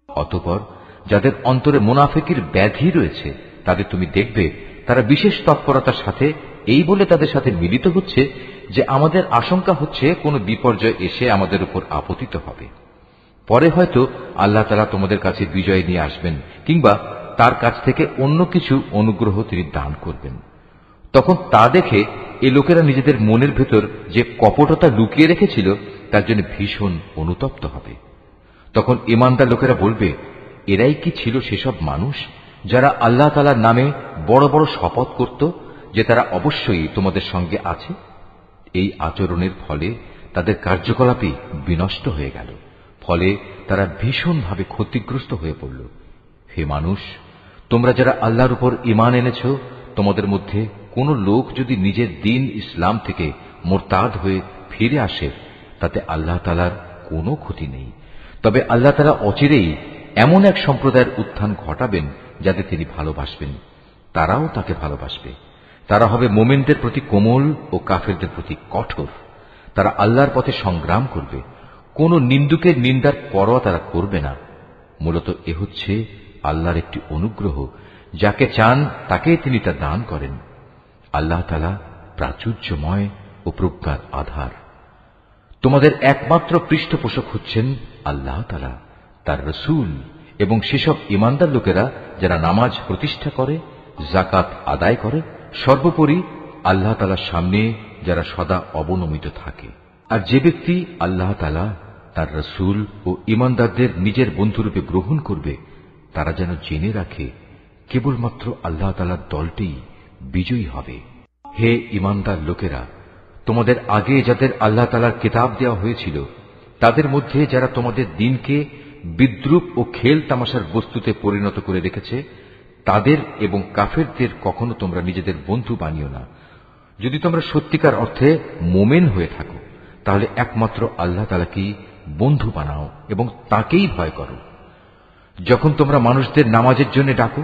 অতঃপর যাদের অন্তরে মুনাফিকির ব্যাধি রয়েছে তাদের তুমি দেখবে তারা বিশেষ তৎপরতার সাথে এই বলে তাদের সাথে মিলিত হচ্ছে যে আমাদের আশঙ্কা হচ্ছে কোনো বিপর্যয় এসে আমাদের উপর আপতিত হবে। পরে হয়তো আল্লাহ তাআলা তোমাদের কাছে বিজয় নিয়ে আসবেন, কিংবা তার কাছ থেকে অন্য কিছু অনুগ্রহ তিনি দান করবেন। তখন তা দেখে এই লোকেরা নিজেদের মনের ভেতর যে কপটতা লুকিয়ে রেখেছিল তার জন্য ভীষণ অনুতপ্ত হবে। তখন ঈমানদার লোকেরা বলবে, এরাই কি ছিল সেসব মানুষ যারা আল্লাহ তাআলার নামে বড় বড় শপথ করত যে তারা অবশ্যই তোমাদের সঙ্গে আছে? এই আচরণের ফলে তাদের কার্যকলাপই বিনষ্ট হয়ে গেল, ফলে তারা ভীষণভাবে ক্ষতিগ্রস্ত হয়ে পড়ল। হে মানুষ, তোমরা যারা আল্লাহর উপর ঈমান এনেছ, তোমাদের মধ্যে কোন লোক যদি নিজের দিন ইসলাম থেকে মুরতাদ হয়ে ফিরে আসে, তাতে আল্লাহ তাআলার কোনো ক্ষতি নেই। তবে আল্লাহ তাআলা অচিরেই এমন এক সম্প্রদায়ের উত্থান ঘটাবেন যাদের তিনি ভালোবাসবেন, তারাও তাকে ভালোবাসবে। তারা হবে মোমেনদের প্রতি কোমল ও কাফেরদের প্রতি কঠোর। তারা আল্লাহর পথে সংগ্রাম করবে, কোন নিন্দুকের নিন্দার পরোয়া তারা করবে না। মূলত এ হচ্ছে আল্লাহর একটি অনুগ্রহ, যাকে চান তাকে তিনি তা দান করেন। আল্লাহ তাআলা প্রাচুর্যময় ও প্রজ্ঞার আধার। তোমাদের একমাত্র পৃষ্ঠপোষক হচ্ছেন আল্লাহ তাআলা, তার রাসূল এবং সেসব ঈমানদার লোকেরা যারা নামাজ প্রতিষ্ঠা করে, যাকাত আদায় করে, সর্বোপরি আল্লাহ তাআলার সামনে যারা সদা অবনমিত থাকে। আর যে ব্যক্তি আল্লাহ তাআলা, তার রাসূল ও ঈমানদারদের নিজের বন্ধুরূপে গ্রহণ করবে, তারা যেন জেনে রাখে কেবলমাত্র আল্লাহ তাআলার দলটি বিজয়ী হবে। হে ঈমানদার লোকেরা, তোমাদের আগে যাদের আল্লাহ তাআলার কিতাব দেওয়া হয়েছিল, তাদের মধ্যে যারা তোমাদের দিনকে বিদ্রূপ ও খেল তামাশার বস্তুতে পরিণত করে রেখেছে, তাদের এবং কাফেরদের কখনো তোমরা নিজেদের বন্ধু বানিও না। যদি তোমরা সত্যিকার অর্থে মোমেন হয়ে থাকো, তাহলে একমাত্র আল্লাহ তাআলাকেই বন্ধু বানাও এবং তাকেই ভয় করো। যখন তোমরা মানুষদের নামাজের জন্য ডাকো,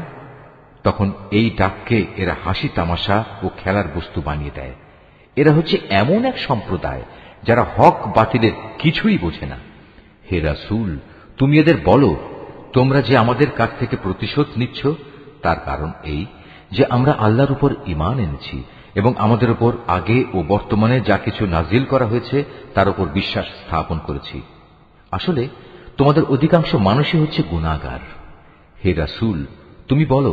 তখন এই ডাককে এরা হাসি তামাশা ও খেলার বস্তু বানিয়ে দেয়। এরা হচ্ছে এমন এক সম্প্রদায় যারা হক বাতিলের কিছুই বোঝে না। হে রাসূল, তুমি এদের বলো, তোমরা যে আমাদের কাছ থেকে প্রতিশোধ নিচ্ছ, তার কারণ এই যে আমরা আল্লাহর উপর ঈমান এনেছি এবং আমাদের উপর আগে ও বর্তমানে যা কিছু নাজিল করা হয়েছে তার উপর বিশ্বাস স্থাপন করেছি। আসলে তোমাদের অধিকাংশ মানুষই হচ্ছে গুনাহগার। হে রাসূল, তুমি বলো,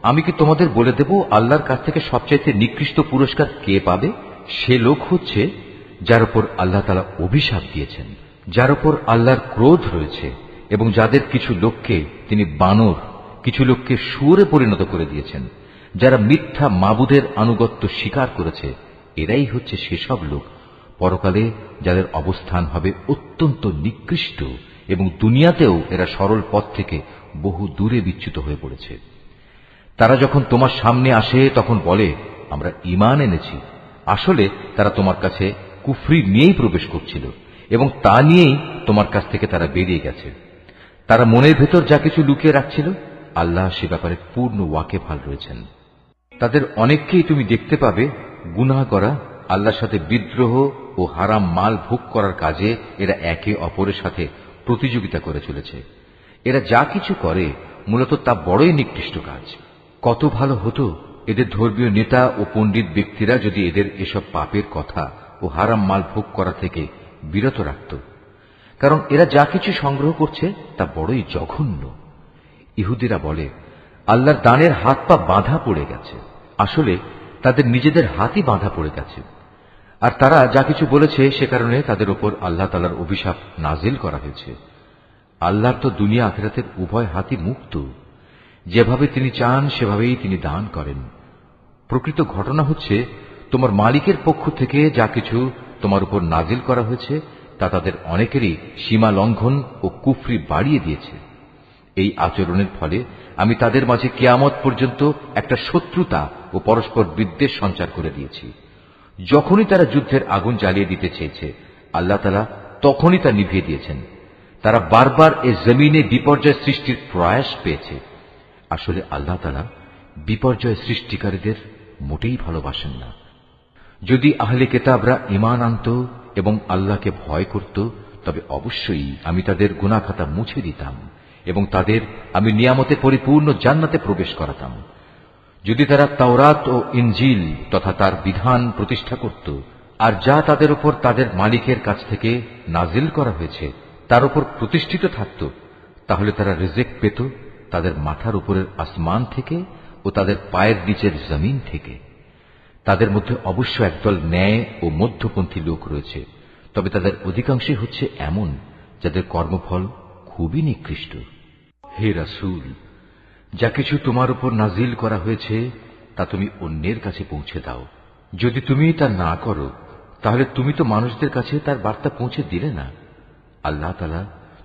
আমি কি তোমাদের বলে দেব আল্লাহর কাছ থেকে সবচাইতে নিকৃষ্ট পুরস্কার কে পাবে? সে লোক হচ্ছে যার উপর আল্লাহ তাআলা অভিশাপ দিয়েছেন, যার উপর আল্লাহর ক্রোধ রয়েছে এবং যাদের কিছু লোককে তিনি বানর, কিছু লোককে শুয়োরে পরিণত করে দিয়েছেন, যারা মিথ্যা মাবুদের আনুগত্য স্বীকার করেছে। এরাই হচ্ছে সেসব লোক পরকালে যাদের অবস্থান হবে অত্যন্ত নিকৃষ্ট এবং দুনিয়াতেও এরা সরল পথ থেকে বহু দূরে বিচ্যুত হয়ে পড়েছে। তারা যখন তোমার সামনে আসে তখন বলে, আমরা ঈমান এনেছি। আসলে তারা তোমার কাছে কুফরি নিয়েই প্রবেশ করছিল এবং তা নিয়েই তোমার কাছ থেকে তারা বেরিয়ে গেছে। তারা মনের ভেতর যা কিছু লুকিয়ে রাখছিল, আল্লাহ সে ব্যাপারে পূর্ণ ওয়াকিবহাল রয়েছেন। তাদের অনেককেই তুমি দেখতে পাবে গুনাহ করা, আল্লাহর সাথে বিদ্রোহ ও হারাম মাল ভোগ করার কাজে এরা একে অপরের সাথে প্রতিযোগিতা করে চলেছে। এরা যা কিছু করে মূলত তা বড়ই নিকৃষ্ট কাজ। কত ভালো হতো এদের ধর্মীয় নেতা ও পণ্ডিত ব্যক্তিরা যদি এদের এসব পাপের কথা ও হারাম মাল ভোগ করা থেকে বিরত রাখত, কারণ এরা যা কিছু সংগ্রহ করছে তা বড়ই জঘন্য। ইহুদিরা বলে, আল্লাহর দানের হাত পা বাঁধা পড়ে গেছে। আসলে তাদের নিজেদের হাতই বাঁধা পড়ে গেছে। আর তারা যা কিছু বলেছে সে কারণে তাদের উপর আল্লাহ তাআলার অভিশাপ নাজিল করা হয়েছে। আল্লাহর তো দুনিয়া আখিরাতের উভয় হাতই মুক্ত। যেভাবে তিনি চান সেভাবেই তিনি দান করেন। প্রকৃত ঘটনা হচ্ছে, তোমার মালিকের পক্ষ থেকে যা কিছু তোমার উপর নাজিল করা হয়েছে তা তাদের অনেকেরই সীমা লঙ্ঘন ও কুফরি বাড়িয়ে দিয়েছে। এই আচরণের ফলে আমি তাদের মাঝে কিয়ামত পর্যন্ত একটা শত্রুতা ও পরস্পর বিদ্বেষ সঞ্চার করে দিয়েছি। যখনই তারা যুদ্ধের আগুন জ্বালিয়ে দিতে চেয়েছে, আল্লাহ তাআলা তখনই তা নিভিয়ে দিয়েছেন। তারা বারবার এ জমিনে বিপর্যয় সৃষ্টির প্রয়াস পেয়েছে। আসলে আল্লাহ তাআলা বিপর্যয় সৃষ্টিকারীদের মোটেই ভালোবাসেন না। যদি আহলে কিতাবরা ঈমান আনত এবং আল্লাহকে ভয় করত, তবে অবশ্যই আমি তাদের গুনাহ খাতা মুছে দিতাম এবং তাদের আমি নিয়ামতে পরিপূর্ণ জান্নাতে প্রবেশ করাতাম। যদি তারা তাওরাত ও ইনজিল তথা তার বিধান প্রতিষ্ঠা করত, আর যা তাদের উপর তাদের মালিকের কাছ থেকে নাজিল করা হয়েছে তার উপর প্রতিষ্ঠিত থাকত, তাহলে তারা রিজিক পেত তাদের মাথার উপরের আসমান থেকে ও তাদের পায়ের নিচের জমিন থেকে। তাদের মধ্যে অবশ্য একদল ন্যায় ও মধ্যপন্থী লোক রয়েছে, তবে তাদের অধিকাংশই হচ্ছে এমন যাদের কর্মফল খুবই নিকৃষ্ট। হে রাসূল, যা কিছু তোমার উপর নাজিল করা হয়েছে তা তুমি অন্যের কাছে পৌঁছে দাও। যদি তুমি তা না করো, তাহলে তুমি তো মানুষদের কাছে তার বার্তা পৌঁছে দিলে না। আল্লাহ তাআলা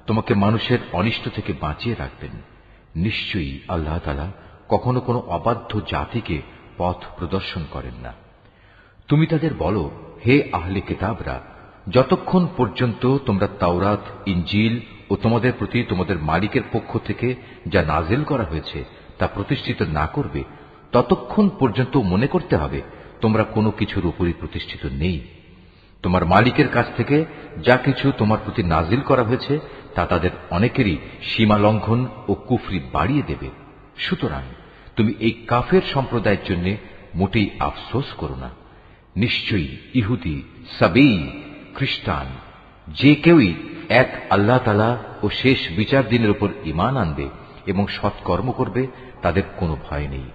তোমাকে মানুষের অনিষ্ট থেকে বাঁচিয়ে রাখবেন। নিশ্চয়ই আল্লাহ তাআলা কখনো কোনো অবাধ্য জাতিকে পথ প্রদর্শন করেন না। তুমি তাদের বলো, হে আহলে কিতাবরা, যতক্ষণ পর্যন্ত তোমরা তাওরাত, ইনজিল ও তোমাদের প্রতি তোমাদের মালিকের পক্ষ থেকে যা নাজিল করা হয়েছে তা প্রতিষ্ঠিত না করবে, ততক্ষণ পর্যন্ত মনে করতে হবে তোমরা কোনো কিছুর উপরই প্রতিষ্ঠিত নেই। তোমার মালিকের কাছ থেকে যা কিছু তোমার প্রতি নাজিল করা হয়েছে তা তাদের অনেকেরই সীমা লঙ্ঘন ও কুফরি বাড়িয়ে দেবে। সুতরাং তুমি এই কাফের সম্প্রদায়ের জন্য মোটেই আফসোস করো না। নিশ্চয়ই ইহুদি, সাবেই, খ্রিস্টান যে কেউই এক আল্লাহ তাআলা ও শেষ বিচার দিনের উপর ঈমান আনবে এবং সৎকর্ম করবে তাদের কোনো ভয় নেই,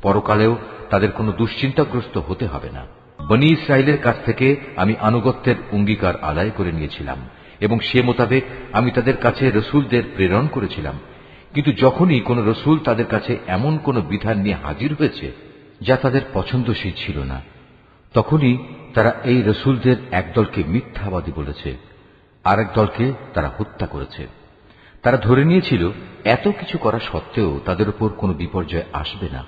পরকালেও তাদের কোনো দুশ্চিন্তাগ্রস্ত হতে হবে না। বনী ইসরায়েলের কাছ থেকে আমি আনুগত্যের অঙ্গীকার আদায় করে নিয়েছিলাম এবং সে মোতাবেক আমি তাদের কাছে রসুলদের প্রেরণ করেছিলাম। কিন্তু যখনই কোন রসুল তাদের কাছে এমন কোন বিধান নিয়ে হাজির হয়েছে যা তাদের পছন্দসই ছিল না, তখনই তারা এই রসুলদের একদলকে মিথ্যাবাদী বলেছে, আরেক দলকে তারা হত্যা করেছে। তারা ধরে নিয়েছিল এত কিছু করা সত্ত্বেও তাদের উপর কোনো বিপর্যয় আসবে না,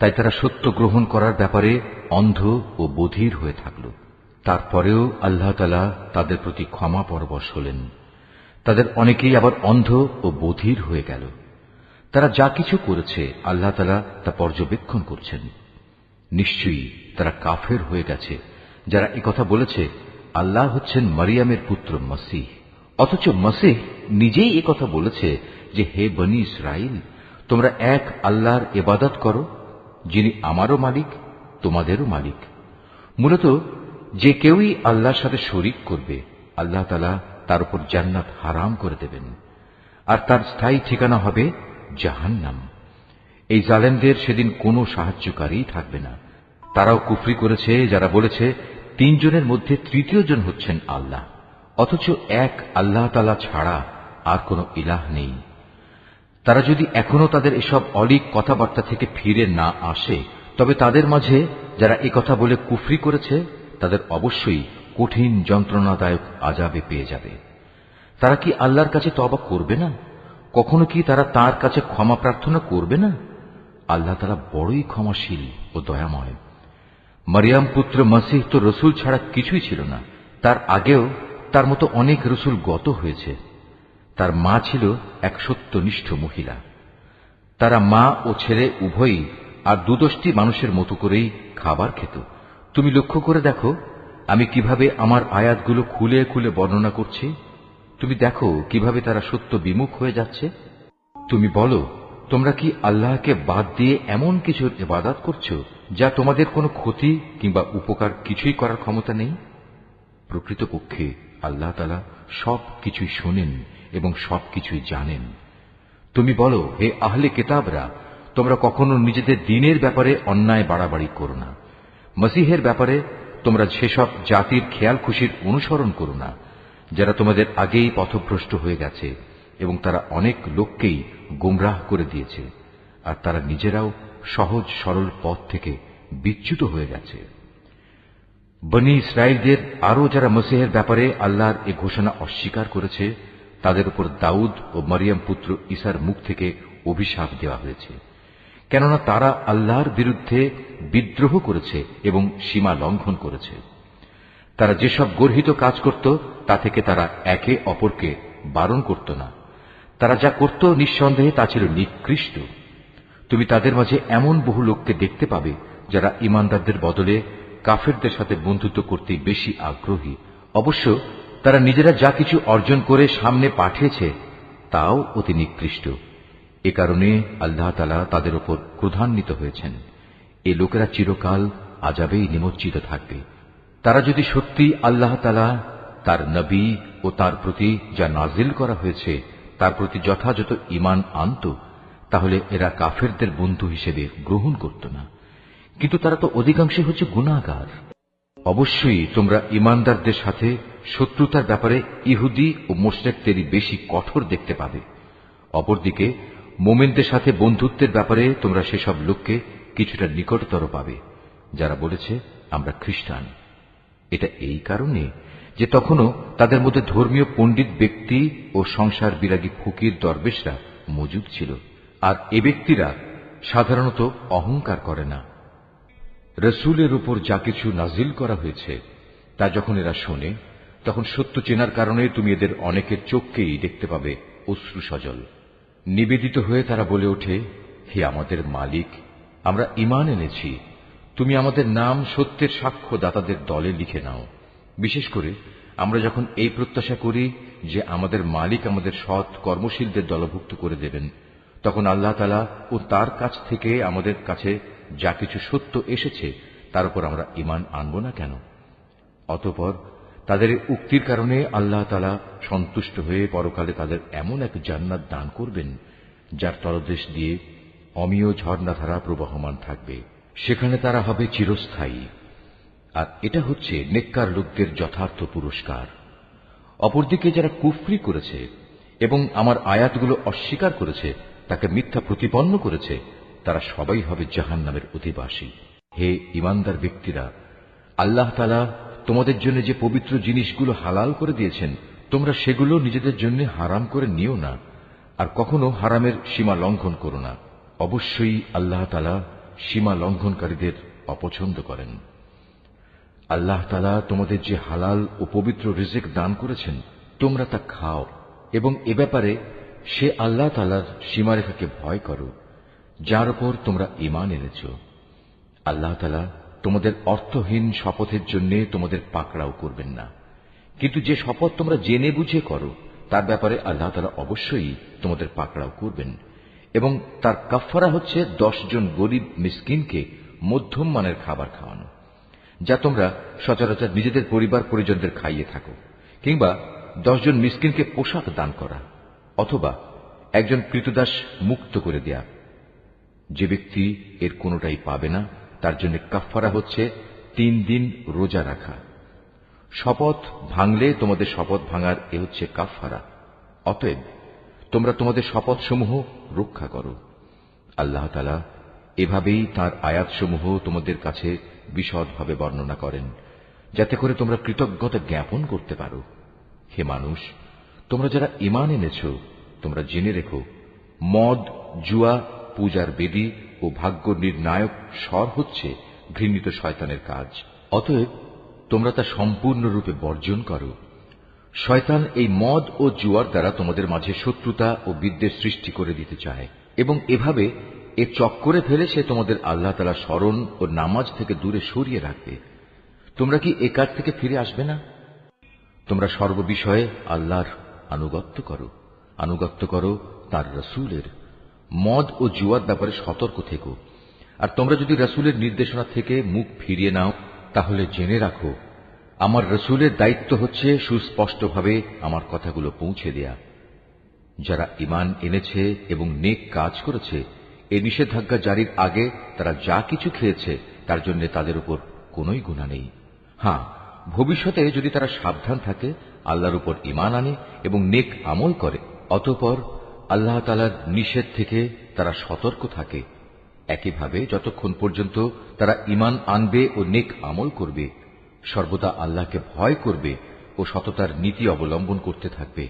তাই তারা সত্য গ্রহণ করার ব্যাপারে অন্ধ ও বধির হয়ে থাকল। তারপরেও আল্লাহ তাআলা তাদের প্রতি ক্ষমা পরবশ হলেন। তাদের অনেকেই আবার অন্ধ ও বধির হয়ে গেল। তারা যা কিছু করেছে আল্লাহ তাআলা তা পর্যবেক্ষণ করছেন। নিশ্চয়ই তারা কাফের হয়ে গেছে যারা একথা বলেছে আল্লাহ হচ্ছেন মারিয়ামের পুত্র মসীহ, অথচ মসীহ নিজেই একথা বলেছে যে হে বনী ইসরাইল, তোমরা এক আল্লাহর ইবাদত করো যিনি আমারও মালিক তোমাদেরও মালিক। মূলত যে কেউই আল্লাহর সাথে শরীক করবে আল্লাহ তাআলা তার উপর জান্নাত হারাম করে দেবেন, আর তার স্থায়ী ঠিকানা হবে জাহান্নাম। এই জালেমদের সেদিন কোনো সাহায্যকারী থাকবে না। তারাও কুফরি করেছে যারা বলেছে তিনজনের মধ্যে তৃতীয় জন হচ্ছেন আল্লাহ, অথচ এক আল্লাহ তাআলা ছাড়া আর কোনো ইলাহ নেই। তারা যদি এখনো তাদের এসব অলীক কথাবার্তা থেকে ফিরে না আসে, তবে তাদের মাঝে যারা একথা বলে কুফরি করেছে তাদের অবশ্যই কঠিন যন্ত্রণাদায়ক আযাবে পেয়ে যাবে। তারা কি আল্লাহর কাছে তওবা করবে না? কখনো কি তারা তার কাছে ক্ষমা প্রার্থনা করবে না? আল্লাহ তাআলা বড়ই ক্ষমাশীল ও দয়াময়। মারিয়াম পুত্র মসীহ তো রসুল ছাড়া কিছুই ছিল না। তার আগেও তার মতো অনেক রসুল গত হয়েছে। তার মা ছিল এক সত্যনিষ্ঠ মহিলা। তারা মা ও ছেলে উভয়ই আর দুদষ্টি মানুষের মতো করেই খাবার খেত। তুমি লক্ষ্য করে দেখো আমি কিভাবে আমার আয়াতগুলো খুলে খুলে বর্ণনা করছি। তুমি দেখো কিভাবে তারা সত্য বিমুখ হয়ে যাচ্ছে। তুমি বলো, তোমরা কি আল্লাহকে বাদ দিয়ে এমন কিছুর ইবাদত করছো যা তোমাদের কোনো ক্ষতি কিংবা উপকার কিছুই করার ক্ষমতা নেই? প্রকৃতপক্ষে আল্লাহ তাআলা সব কিছুই শোনেন এবং সবকিছুই জানেন। তুমি বলো, হে আহলে কিতাবরা, তোমরা কখনো নিজেদের দ্বীনের ব্যাপারে অন্যায় বাড়াবাড়ি করো না। মসীহের ব্যাপারে তোমরা সেসব জাতির খেয়াল খুশির অনুসরণ করো না যারা তোমাদের আগেই পথভ্রষ্ট হয়ে গেছে এবং তারা অনেক লোককেই গোমরাহ করে দিয়েছে, আর তারা নিজেরাও সহজ সরল পথ থেকে বিচ্যুত হয়ে গেছে। বনী ইসরায়েলদের আরো যারা মসীহের ব্যাপারে আল্লাহর এ ঘোষণা অস্বীকার করেছে তাদের উপর দাউদ ও মারিয়াম পুত্র ঈসার মুখ থেকে অভিশাপ দেওয়া হয়েছে, কেননা তারা আল্লাহর বিরুদ্ধে বিদ্রোহ করেছে এবং সীমা লঙ্ঘন করেছে। তারা যেসব গর্হিত কাজ করত তা থেকে তারা একে অপরকে বারণ করত না। তারা যা করত নিঃসন্দেহে তা ছিল নিকৃষ্ট। তুমি তাদের মাঝে এমন বহু লোককে দেখতে পাবে যারা ঈমানদারদের বদলে কাফেরদের সাথে বন্ধুত্ব করতে বেশি আগ্রহী। অবশ্য তারা নিজেরা যা কিছু অর্জন করে সামনে পাঠিয়েছে তাও অতি নিকৃষ্ট। এ কারণে আল্লাহ তাআলা তাদের উপর ক্রোধান্বিত হয়েছেন। এ লোকেরা চিরকাল আযাবেই নিমজ্জিত থাকবে। তারা যদি সত্যি আল্লাহ তাআলা, তার নবী ও তার প্রতি যা নাজিল করা হয়েছে তার প্রতি যথাযথ ঈমান আনত, তাহলে এরা কাফেরদের বন্ধু হিসেবে গ্রহণ করত না। কিন্তু তারা তো অধিকাংশই হচ্ছে গুনাহগার। অবশ্যই তোমরা ঈমানদারদের সাথে শত্রুতার ব্যাপারে ইহুদি ও মুশরিকদেরই বেশি কঠোর দেখতে পাবে। অপরদিকে মুমিনদের সাথে বন্ধুত্বের ব্যাপারে তোমরা সেসব লোককে কিছুটা নিকটতর পাবে যারা বলেছে আমরা খ্রিস্টান। এটা এই কারণে যে তখনও তাদের মধ্যে ধর্মীয় পণ্ডিত ব্যক্তি ও সংসার বিরাগী ফকির দরবেশরা মজুদ ছিল, আর এ ব্যক্তিরা সাধারণত অহংকার করে না। রসুলের উপর যা কিছু নাজিল করা হয়েছে তা যখন এরা শোনে তখন সত্য চেনার কারণে তুমি এদের অনেকের চোখকেই দেখতে পাবে অশ্রু সজল। নিবেদিত হয়ে তারা বলে ওঠে, হে আমাদের মালিক, আমরা ঈমান এনেছি, তুমি আমাদের নাম সত্যের সাক্ষ্যদাতাদের দলে লিখে নাও। বিশেষ করে আমরা যখন এই প্রত্যাশা করি যে আমাদের মালিক আমাদের সৎ কর্মশীলদের দলভুক্ত করে দেবেন, তখন আল্লাহ তাআলা ও তার কাছ থেকে আমাদের কাছে যা কিছু সত্য এসেছে তার উপর আমরা ঈমান আনব না কেন? অতঃপর তাদের উক্তির কারণে আল্লাহ তাআলা সন্তুষ্ট হয়ে পরকালে তাদের এমন এক জান্নাত দান করবেন যার তলদেশ দিয়ে অমিয় ঝর্ণাধারা প্রবহমান থাকবে, সেখানে তারা হবে চিরস্থায়ী। আর এটা হচ্ছে নেককার লোকদের যথার্থ পুরস্কার। অপরদিকে যারা কুফরি করেছে এবং আমার আয়াতগুলো অস্বীকার করেছে, তাকে মিথ্যা প্রতিপন্ন করেছে, তারা সবাই হবে জাহান্নামের অধিবাসী। হে ঈমানদার ব্যক্তিরা, আল্লাহ তাআলা তোমাদের জন্য যে পবিত্র জিনিসগুলো হালাল করে দিয়েছেন, তোমরা সেগুলো নিজেদের জন্য হারাম করে নিও না, আর কখনো হারামের সীমা লঙ্ঘন করো না। অবশ্যই আল্লাহ তাআলা সীমা লঙ্ঘনকারীদের অপছন্দ করেন। আল্লাহ তাআলা তোমাদের যে হালাল ও পবিত্র রিজিক দান করেছেন, তোমরা তা খাও এবং এ ব্যাপারে সে আল্লাহ তাআলার সীমারেখাকে ভয় করো, যার উপর তোমরা ঈমান এনেছ। আল্লাহ তাআলা তোমাদের অর্থহীন শপথের জন্য তোমাদের পাকড়াও করবেন না, কিন্তু যে শপথ তোমরা জেনে বুঝে করো তার ব্যাপারে আল্লাহ তাআলা অবশ্যই তোমাদের পাকড়াও করবেন। এবং তার কাফফারা হচ্ছে 10 জন গরিব মিসকিনকে মধ্যম মানের খাবার খাওয়ানো, যা তোমরা সচরাচর নিজেদের পরিবার পরিজনদের খাইয়ে থাকো, কিংবা 10 জন মিসকিনকে পোশাক দান করা, অথবা একজন ক্রীতদাস মুক্ত করে দেয়া। যে ব্যক্তি এর কোনোটাই পাবে না তার জন্য কাফফারা হচ্ছে 3 দিন রোজা রাখা। শপথ ভাঙলে তোমাদের শপথ ভাঙার এ হচ্ছে কাফফারা। অতএব তোমরা তোমাদের শপথসমূহ রক্ষা করো। আল্লাহ তাআলা এভাবেই তাঁর আয়াতসমূহ তোমাদের কাছে বিশদভাবে বর্ণনা করেন, যাতে করে তোমরা কৃতজ্ঞতা জ্ঞাপন করতে পারো। হে মানুষ, তোমরা যারা ঈমান এনেছ, তোমরা জেনে রেখো, মদ, জুয়া, পূজার বেদী ও ভাগ্য নির্ণায়ক স্বর হচ্ছে ঘৃণিত শয়তানের কাজ। অতএব তোমরা তা সম্পূর্ণরূপে বর্জন করো। শয়তান এই মদ ও জুয়ার দ্বারা তোমাদের মাঝে শত্রুতা ও বিদ্বেষ সৃষ্টি করে দিতে চায়, এবং এভাবে এ চক্করে ফেলে সে তোমাদের আল্লাহ তাআলা স্মরণ ও নামাজ থেকে দূরে সরিয়ে রাখবে। তোমরা কি এ কাজ থেকে ফিরে আসবে না? তোমরা সর্ববিষয়ে আল্লাহর আনুগত্য করো তার রাসূলের। মদ ও জুয়ার ব্যাপারে সতর্ক থেকো। আর তোমরা যদি রাসূলের নির্দেশনা থেকে মুখ ফিরিয়ে নাও, তাহলে জেনে রাখো, আমার রাসূলের দায়িত্ব হচ্ছে সুস্পষ্টভাবে আমার কথাগুলো পৌঁছে দেয়া। যারা ঈমান এনেছে এবং নেক কাজ করেছে, এ নিষেধাজ্ঞা জারির আগে তারা যা কিছু খেয়েছে তার জন্য তাদের উপর কোনোই গুনাহ নেই। হ্যাঁ, ভবিষ্যতে যদি তারা সাবধান থাকে, আল্লাহর উপর ঈমান আনে এবং নেক আমল করে, অতঃপর আল্লাহ তাআলার নিষেধ থেকে তারা সতর্ক থাকে, একইভাবে যতক্ষণ পর্যন্ত তারা ঈমান আনবে ও নেক আমল করবে, সর্বদা আল্লাহকে ভয় করবে ও সততার নীতি অবলম্বন করতে থাকবে,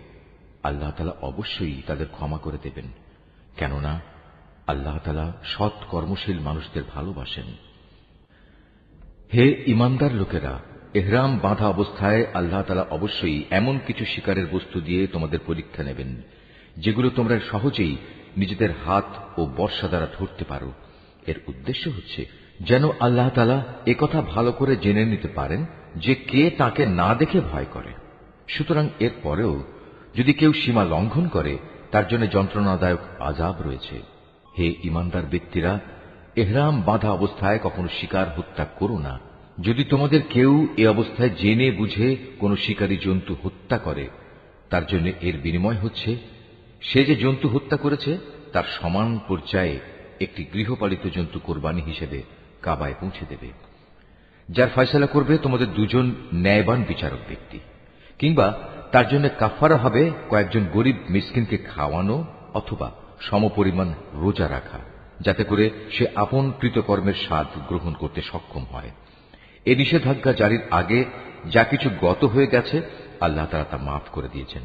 আল্লাহ তাআলা অবশ্যই তাদের ক্ষমা করে দেবেন, কেননা আল্লাহ তাআলা সৎ কর্মশীল মানুষদের ভালোবাসেন। হে ঈমানদার লোকেরা, ইহরাম বাঁধা অবস্থায় আল্লাহ তাআলা অবশ্যই এমন কিছু শিকারের বস্তু দিয়ে তোমাদের পরীক্ষা নেবেন, যেগুলো তোমরা সহজেই নিজেদের হাত ও বর্শা দ্বারা ধরতে পারো। এর উদ্দেশ্য হচ্ছে যেন আল্লাহ তাআলা একথা ভালো করে জেনে নিতে পারেন যে কে তাকে না দেখে ভয় করে। সুতরাং এর পরেও যদি কেউ সীমা লঙ্ঘন করে, তার জন্য যন্ত্রণাদায়ক আযাব রয়েছে। হে ঈমানদার ব্যক্তিরা, ইহরাম বাঁধা অবস্থায় কখনো শিকার হত্যা করো না। যদি তোমাদের কেউ এ অবস্থায় জেনে বুঝে কোন শিকারী জন্তু হত্যা করে, তার জন্য এর বিনিময় হচ্ছে সে যে জন্তু হত্যা করেছে তার সমান পর্যায়ে একটি গৃহপালিত জন্তু কোরবানি হিসেবে কাবায় পৌঁছে দেবে, যার ফয়সালা করবে তোমাদের দুজন ন্যায়বান বিচারক ব্যক্তি। কিংবা তার জন্য কাফারা হবে কয়েকজন গরিব মিসকিনকে খাওয়ানো অথবা সমপরিমাণ রোজা রাখা, যাতে করে সে আপন কৃতকর্মের স্বাদ গ্রহণ করতে সক্ষম হয়। এ নিষেধাজ্ঞা জারির আগে যা কিছু গত হয়ে গেছে আল্লাহ তাআলা তা মাফ করে দিয়েছেন,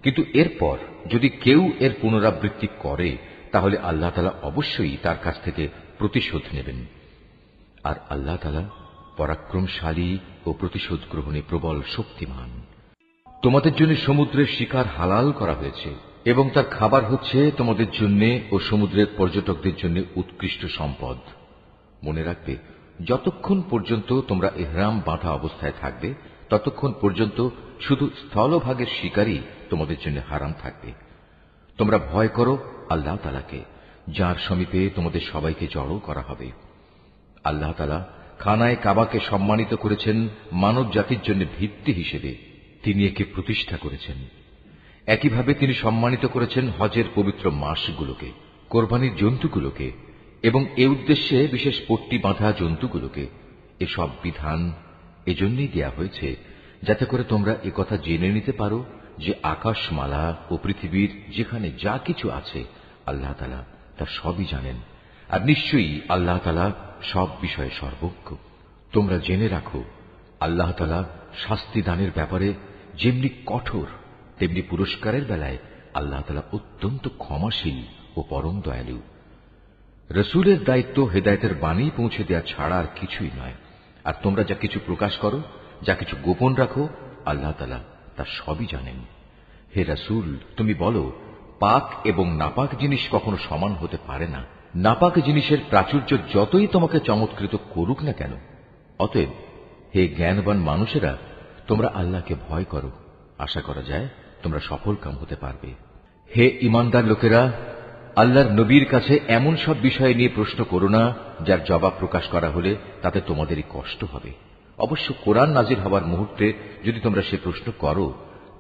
কিন্তু এরপর যদি কেউ এর পুনরাবৃত্তি করে, তাহলে আল্লাহ তাআলা অবশ্যই তার কাছ থেকে প্রতিশোধ নেবেন। আর আল্লাহ তাআলা পরাক্রমশালী ও প্রতিশোধ গ্রহণে প্রবল শক্তিমান। তোমাদের জন্য সমুদ্রের শিকার হালাল করা হয়েছে এবং তার খাবার হচ্ছে তোমাদের জন্য ও সমুদ্রের পর্যটকদের জন্য উৎকৃষ্ট সম্পদ। মনে রাখবে, যতক্ষণ পর্যন্ত তোমরা ইহরাম বাঁধা অবস্থায় থাকবে ততক্ষণ পর্যন্ত শুধু স্থলভাগের শিকারই তোমাদের জন্য হারাম থাকবে। তোমরা ভয় করো আল্লাহ তাআলাকে, যার সমীপে তোমাদের সবাইকে জড়ো করা হবে। আল্লাহ তাআলা খানায়ে কাবাকে সম্মানিত করেছেন মানব জাতির জন্য ভিত্তি হিসেবে। তিনি একে প্রতিষ্ঠা করেছেন। একইভাবে তিনি সম্মানিত করেছেন হজের পবিত্র মাসগুলোকে, কোরবানির জন্তুগুলোকে এবং এ উদ্দেশ্যে বিশেষ পট্টি বাঁধা জন্তুগুলোকে। এসব বিধান এজন্যই দেয়া হয়েছে যাতে করে তোমরা একথা জেনে নিতে পারো যে আকাশমালা ও পৃথিবীর যেখানে যা কিছু আছে আল্লাহ তাআলা তা সবই জানেন, আর নিশ্চয়ই আল্লাহ তাআলা সব বিষয়ে সর্বজ্ঞ। তোমরা জেনে রাখো, আল্লাহ তাআলা শাস্তি দানের ব্যাপারে যেমনি কঠোর, তেমনি পুরস্কারের বেলায় আল্লাহ তাআলা অত্যন্ত ক্ষমাশীল ও পরম দয়ালু। রসুলের দায়িত্ব হেদায়েতের বাণী পৌঁছে দেওয়া ছাড়া আর কিছুই নয়। আর তোমরা যা কিছু প্রকাশ করো, যা কিছু গোপন রাখো, আল্লাহ তাআলা তা সবই জানেন। হে রসুল, তুমি বলো, পাক এবং নাপাক জিনিস কখনো সমান হতে পারে না। নাপাক জিনিসের প্রাচুর্য যতই তোমাকে চমৎকৃত করুক না কেন। অতএব হে জ্ঞানবান মানুষেরা, তোমরা আল্লাহকে ভয় করো। আশা করা যায় তোমরা সফলকাম হতে পারবে। হে ঈমানদার লোকেরা, আল্লাহর নবীর কাছে এমন সব বিষয় নিয়ে প্রশ্ন করো না যার জবাব প্রকাশ করা হলে তাতে তোমাদেরই কষ্ট হবে। অবশ্য কোরআন নাজিল হবার মুহূর্তে যদি তোমরা সে প্রশ্ন করো,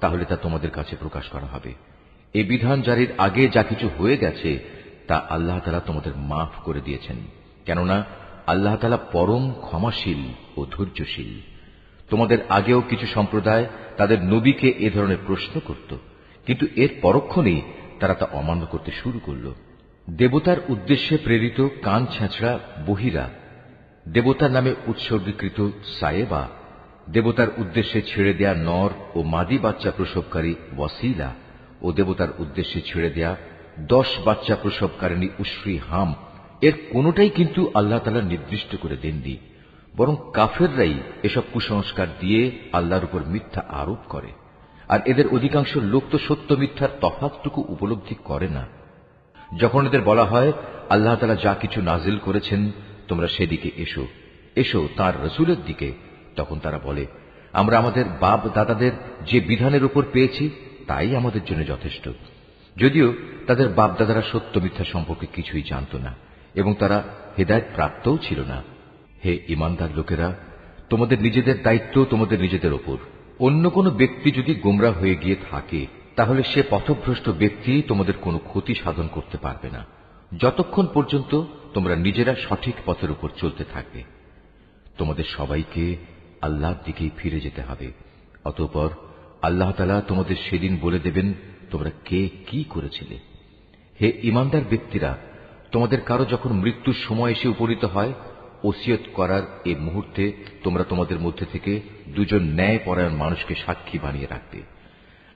তাহলে তা তোমাদের কাছে প্রকাশ করা হবে। এই বিধান জারির আগে যা কিছু হয়ে গেছে তা আল্লাহ তাআলা তোমাদের মাফ করে দিয়েছেন, কেননা আল্লাহ তাআলা পরম ক্ষমাশীল ও ধৈর্যশীল। তোমাদের আগেও কিছু সম্প্রদায় তাদের নবীকে এ ধরনের প্রশ্ন করত, কিন্তু এর পরক্ষণেই তারা তা অমান্য করতে শুরু করল। দেবতার উদ্দেশ্যে প্রেরিত কান ছেঁচড়া বহিরা, দেবতার নামে উৎসর্গীকৃত সায়েবা, দেবতার উদ্দেশ্যে ছেড়ে দেয়া নর ও মাদি বাচ্চা প্রসবকারী ওয়াসিলা ও দেবতার উদ্দেশ্যে ছেড়ে দেয়া 10 বাচ্চা প্রসবকারিণী উশ্রী হাম, এর কোনটাই কিন্তু আল্লাহ তাআলা নির্দিষ্ট করে দেননি, বরং কাফেররাই এসব কুসংস্কার দিয়ে আল্লাহর উপর মিথ্যা আরোপ করে। আর এদের অধিকাংশ লোক তো সত্য মিথ্যার তফাৎটুকু উপলব্ধি করে না। যখন এদের বলা হয় আল্লাহ তাআলা যা কিছু নাজিল করেছেন তোমরা সেদিকে এসো, এসো তাঁর রসুলের দিকে, তখন তারা বলে, আমরা আমাদের বাপ দাদাদের যে বিধানের উপর পেয়েছি তাই আমাদের জন্য যথেষ্ট। যদিও তাদের বাপ দাদারা সত্য মিথ্যা সম্পর্কে কিছুই জানত না এবং তারা হেদায়েত প্রাপ্তও ছিল না। হে ঈমানদার লোকেরা, তোমাদের নিজেদের দায়িত্ব তোমাদের নিজেদের ওপর। অন্য কোনো ব্যক্তি যদি গোমরা হয়ে গিয়ে থাকে, তাহলে সে পথভ্রষ্ট ব্যক্তি তোমাদের কোনো ক্ষতি সাধন করতে পারবে না, যতক্ষণ পর্যন্ত তোমরা নিজেরা সঠিক পথের উপর চলতে থাকবে। তোমাদের সবাইকে আল্লাহর দিকেই ফিরে যেতে হবে। অতঃপর আল্লাহ তাআলা তোমাদের সেদিন বলে দেবেন তোমরা কে কি করেছিলে। হে ঈমানদার ব্যক্তিরা, তোমাদের কারো যখন মৃত্যুর সময় এসে উপনীত হয়, ওসিয়ত করার এ মুহূর্তে তোমরা তোমাদের মধ্যে থেকে 2 ন্যায়পরায়ণ মানুষকে সাক্ষী বানিয়ে রাখবে।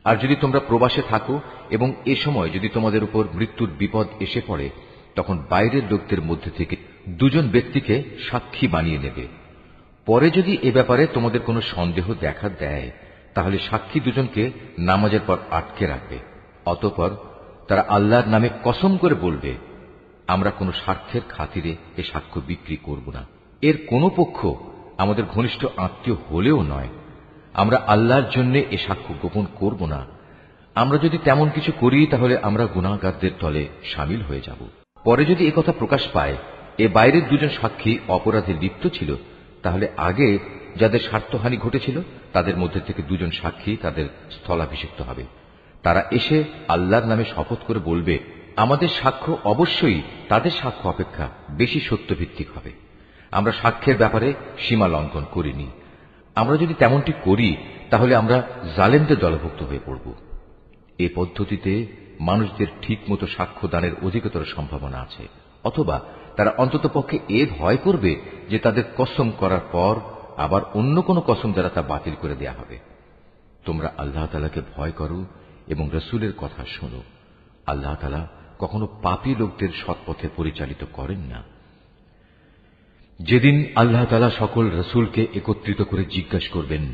আর যদি তোমরা প্রবাসে থাকো এবং এ সময় যদি তোমাদের উপর মৃত্যুর বিপদ এসে পড়ে, তখন বাইরের লোকদের মধ্যে থেকে 2 ব্যক্তিকে সাক্ষী বানিয়ে নেবে। পরে যদি এ ব্যাপারে তোমাদের কোনো সন্দেহ দেখা দেয়, তাহলে সাক্ষী 2জনকে নামাজের পর আটকে রাখবে। অতঃপর তারা আল্লাহর নামে কসম করে বলবে, আমরা কোনো স্বার্থের খাতিরে এ সাক্ষ্য বিক্রি করব না। এর কোনো পক্ষ আমাদের ঘনিষ্ঠ আত্মীয় হলেও নয়। আমরা আল্লাহর জন্য এ সাক্ষ্য গোপন করব না। আমরা যদি তেমন কিছু করি তাহলে আমরা গুনাহগারদের দলে শামিল হয়ে যাব। পরে যদি একথা প্রকাশ পায় এ বাইরের 2জন সাক্ষী অপরাধে লিপ্ত ছিল, তাহলে আগে যাদের স্বার্থহানি ঘটেছিল তাদের মধ্যে থেকে 2জন সাক্ষী তাদের স্থলাভিষিক্ত হবে। তারা এসে আল্লাহর নামে শপথ করে বলবে, আমাদের সাক্ষ্য অবশ্যই তাদের সাক্ষ্য অপেক্ষা বেশি সত্যভিত্তিক হবে। আমরা সাক্ষ্যের ব্যাপারে সীমা লঙ্ঘন করিনি। আমরা যদি তেমনটি করি তাহলে আমরা জালেমদের দলভুক্ত হয়ে পড়ব। এ পদ্ধতিতে মানুষদের ঠিকমতো সাক্ষ্য দানের অধিকতর সম্ভাবনা আছে, অথবা তারা অন্ততপক্ষে এ ভয় করবে যে তাদের কসম করার পর আবার অন্য কোনো কসম দ্বারা তা বাতিল করে দেয়া হবে। তোমরা আল্লাহ তাআলাকে ভয় করো এবং রসুলের কথা শোনো। আল্লাহ তাআলা কখনো পাপী লোকদের সৎপথে পরিচালিত করেন না। যেদিন আল্লাহ তাআলা সকল রসুলকে একত্রিত করে জিজ্ঞাসা করবেন,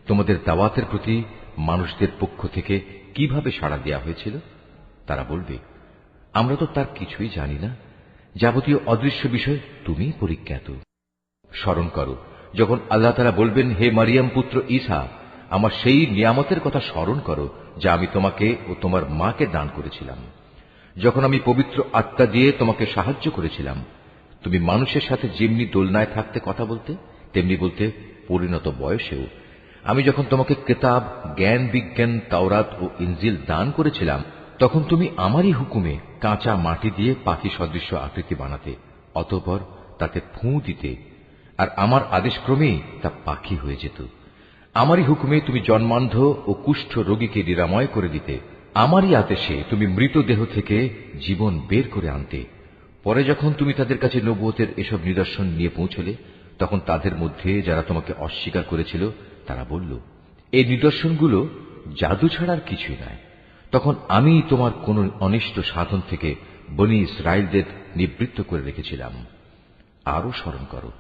তোমাদের দাওয়াতের প্রতি মানুষদের পক্ষ থেকে কিভাবে সাড়া দেয়া হয়েছিল, তারা বলবে, আমরা তো তার কিছুই জানি না, যাবতীয় অদৃশ্য বিষয় তুমি পরিজ্ঞাত। স্মরণ করো যখন আল্লাহ তাআলা বলবেন, হে মারিয়াম পুত্র ঈসা, আমার সেই নিয়ামতের কথা স্মরণ করো যা আমি তোমাকে ও তোমার মাকে দান করেছিলাম। যখন আমি পবিত্র আত্মা দিয়ে তোমাকে সাহায্য করেছিলাম, তুমি মানুষের সাথে যেমনি দোলনায় থাকতে কথা বলতে, তেমনি বলতে পরিণত বয়সেও। আমি যখন তোমাকে কিতাব, জ্ঞান বিজ্ঞান, তাওরাত ও ইনজিল দান করেছিলাম, তখন তুমি আমারই হুকুমে কাঁচা মাটি দিয়ে পাখি সদৃশ্য আকৃতি বানাতে, অতঃপর তাতে ফুঁ দিতে, আর আমার আদেশক্রমেই তা পাখি হয়ে যেত। আমারই হুকুমে তুমি জন্মান্ধ ও কুষ্ঠ রোগীকে নিরাময় করে দিতে। আমারই আদেশে তুমি মৃতদেহ থেকে জীবন বের করে আনতে। পরে যখন তুমি তাদের কাছে নবুয়তের এসব নিদর্শন নিয়ে পৌঁছলে, তখন তাদের মধ্যে যারা তোমাকে অস্বীকার করেছিল তারা বলল, এই নিদর্শনগুলো জাদু ছাড়া আর কিছুই নয়। তখন আমি তোমার কোন অনিষ্ট সাধন থেকে বনী ইসরায়েলদের নিবৃত্ত করে রেখেছিলাম। আরো স্মরণ করো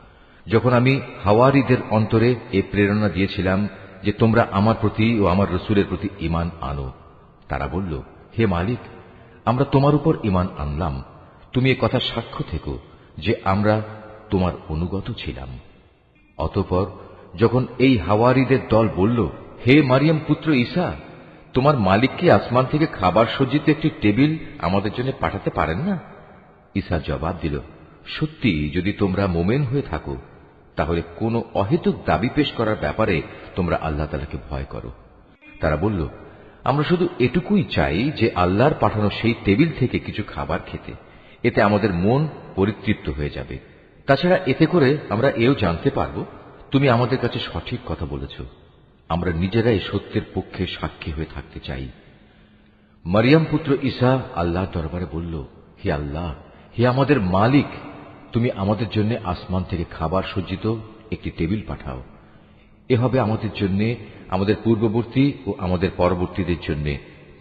যখন আমি হাওয়ারীদের অন্তরে এ প্রেরণা দিয়েছিলাম যে তোমরা আমার প্রতি ও আমার রসুলের প্রতি ঈমান আনো। তারা বলল, হে মালিক, আমরা তোমার উপর ঈমান আনলাম। তুমি এ কথা সাক্ষ্য থেকো যে আমরা তোমার অনুগত ছিলাম। অতঃপর যখন এই হাওয়ারীদের দল বলল, হে মারিয়াম পুত্র ঈসা, তোমার মালিক কি আসমান থেকে খাবার সজ্জিত একটি টেবিল আমাদের জন্য পাঠাতে পারেন না? ঈসা জবাব দিল, সত্যি যদি তোমরা মোমেন হয়ে থাকো তাহলে কোনো অহেতুক দাবি পেশ করার ব্যাপারে তোমরা আল্লাহ তাআলাকে ভয় করো। তারা বলল, আমরা শুধু এটুকুই চাই যে আল্লাহর পাঠানো সেই টেবিল থেকে কিছু খাবার খেতে, এতে আমাদের মন পরিতৃপ্ত হয়ে যাবে। তাছাড়া এতে করে আমরা এও জানতে পারব তুমি আমাদের কাছে সঠিক কথা বলেছ। আমরা নিজেরাই সত্যের পক্ষে সাক্ষী হয়ে থাকতে চাই। মারিয়াম পুত্র ঈসা আল্লাহর দরবারে বলল, হে আল্লাহ, হে আমাদের মালিক, তুমি আমাদের জন্য আসমান থেকে খাবার সজ্জিত একটি টেবিল পাঠাও। এ হবে আমাদের জন্য, আমাদের পূর্ববর্তী ও আমাদের পরবর্তীদের জন্য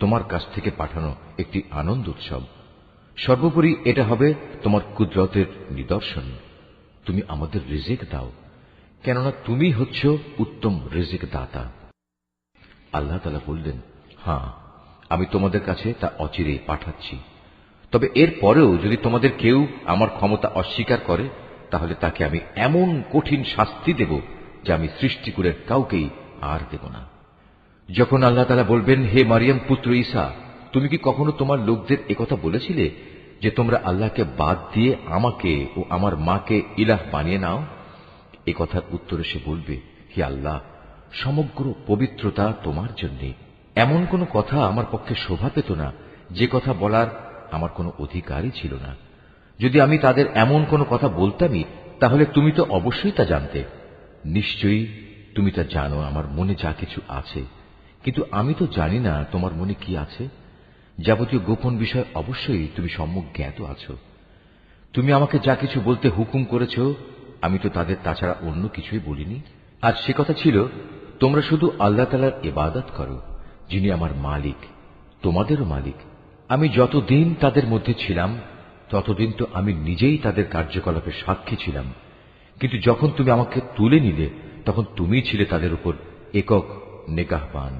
তোমার কাছ থেকে পাঠানো একটি আনন্দ উৎসব। সর্বোপরি এটা হবে তোমার কুদরতের নিদর্শন। তুমি আমাদের রিজিক দাও, কেননা তুমি হচ্ছ উত্তম রিজিক দাতা। আল্লাহ তাআলা বললেন, হ্যাঁ, আমি তোমাদের কাছে তা অচিরেই পাঠাচ্ছি। তবে এর পরেও যদি তোমাদের কেউ আমার ক্ষমতা অস্বীকার করে, তাহলে তাকে আমি এমন কঠিন শাস্তি দেব যা আমি সৃষ্টিকুলের কাউকেই আর দেব না। যখন আল্লাহ তাআলা বলবেন, হে মারিয়াম পুত্র ঈসা, তুমি কি কখনো তোমার লোকদের একথা বলেছিলে যে তোমরা আল্লাহকে বাদ দিয়ে আমাকে ও আমার মাকে ইলাহ বানিয়ে নাও? এ কথার উত্তরে সে বলবে, হে আল্লাহ, সমগ্র পবিত্রতা তোমার জন্য। এমন কোন কথা আমার পক্ষে শোভা পেত না যে কথা বলার আমার কোনো অধিকারই ছিল না। যদি আমি তাদের এমন কোন কথা বলতামই, তাহলে তুমি তো অবশ্যই তা জানতে। নিশ্চয়ই তুমি তা জানো আমার মনে যা কিছু আছে, কিন্তু আমি তো জানি না তোমার মনে কি আছে। যাবতীয় গোপন বিষয় অবশ্যই তুমি সম্যক জ্ঞাত আছো। তুমি আমাকে যা কিছু বলতে হুকুম করেছ, আমি তো তাদের তাছাড়া অন্য কিছুই বলিনি। আর সে কথা ছিল, তোমরা শুধু আল্লাহ তাআলার ইবাদত করো, যিনি আমার মালিক, তোমাদেরও মালিক। আমি যতদিন তাদের মধ্যে ছিলাম ততদিন তো আমি নিজেই তাদের কার্যকলাপের সাক্ষী ছিলাম, কিন্তু যখন তুমি আমাকে তুলে নিলে তখন তুমিই ছিলে তাদের উপর একক নেগাহবান।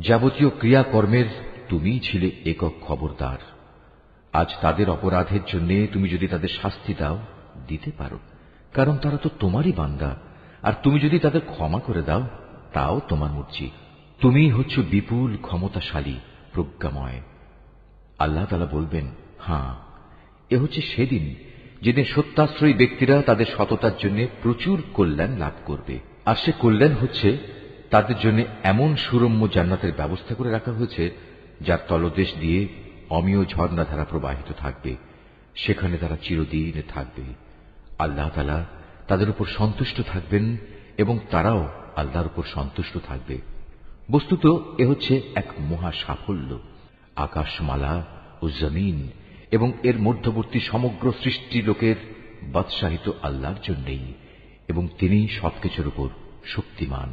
যাবতীয় ক্রিয়াকর্মের তুমিই ছিলে একক খবরদার। আজ তাদের অপরাধের জন্য তুমি যদি তাদের শাস্তি দাও, দিতে পারো, কারণ তারা তো তোমারই বান্দা। আর তুমি যদি তাদের ক্ষমা করে দাও, তাও তোমার মর্জি। তুমিই হচ্ছ বিপুল ক্ষমতাশালী, প্রজ্ঞাময়। আল্লাহ তাআলা বলবেন, হ্যাঁ, এ হচ্ছে সেদিন যেদিন সত্যাশ্রয়ী ব্যক্তিরা তাদের সততার জন্য প্রচুর কল্যাণ লাভ করবে। আর সে কল্যাণ হচ্ছে তাদের জন্য এমন সুরম্য জান্নাতের ব্যবস্থা করে রাখা হয়েছে যার তলদেশ দিয়ে অমিয় ঝর্ণাধারা প্রবাহিত থাকবে। সেখানে তারা চিরদিন থাকবে। আল্লাহ তাআলা তাদের উপর সন্তুষ্ট থাকবেন এবং তারাও আল্লাহর উপর সন্তুষ্ট থাকবে। বস্তুত এ হচ্ছে এক মহা সাফল্য। আকাশমালা ও জমিন এবং এর মধ্যবর্তী সমগ্র সৃষ্টি লোকের বাদশাহিত আল্লাহর জন্যই, এবং তিনি সবকিছুর উপর শক্তিমান।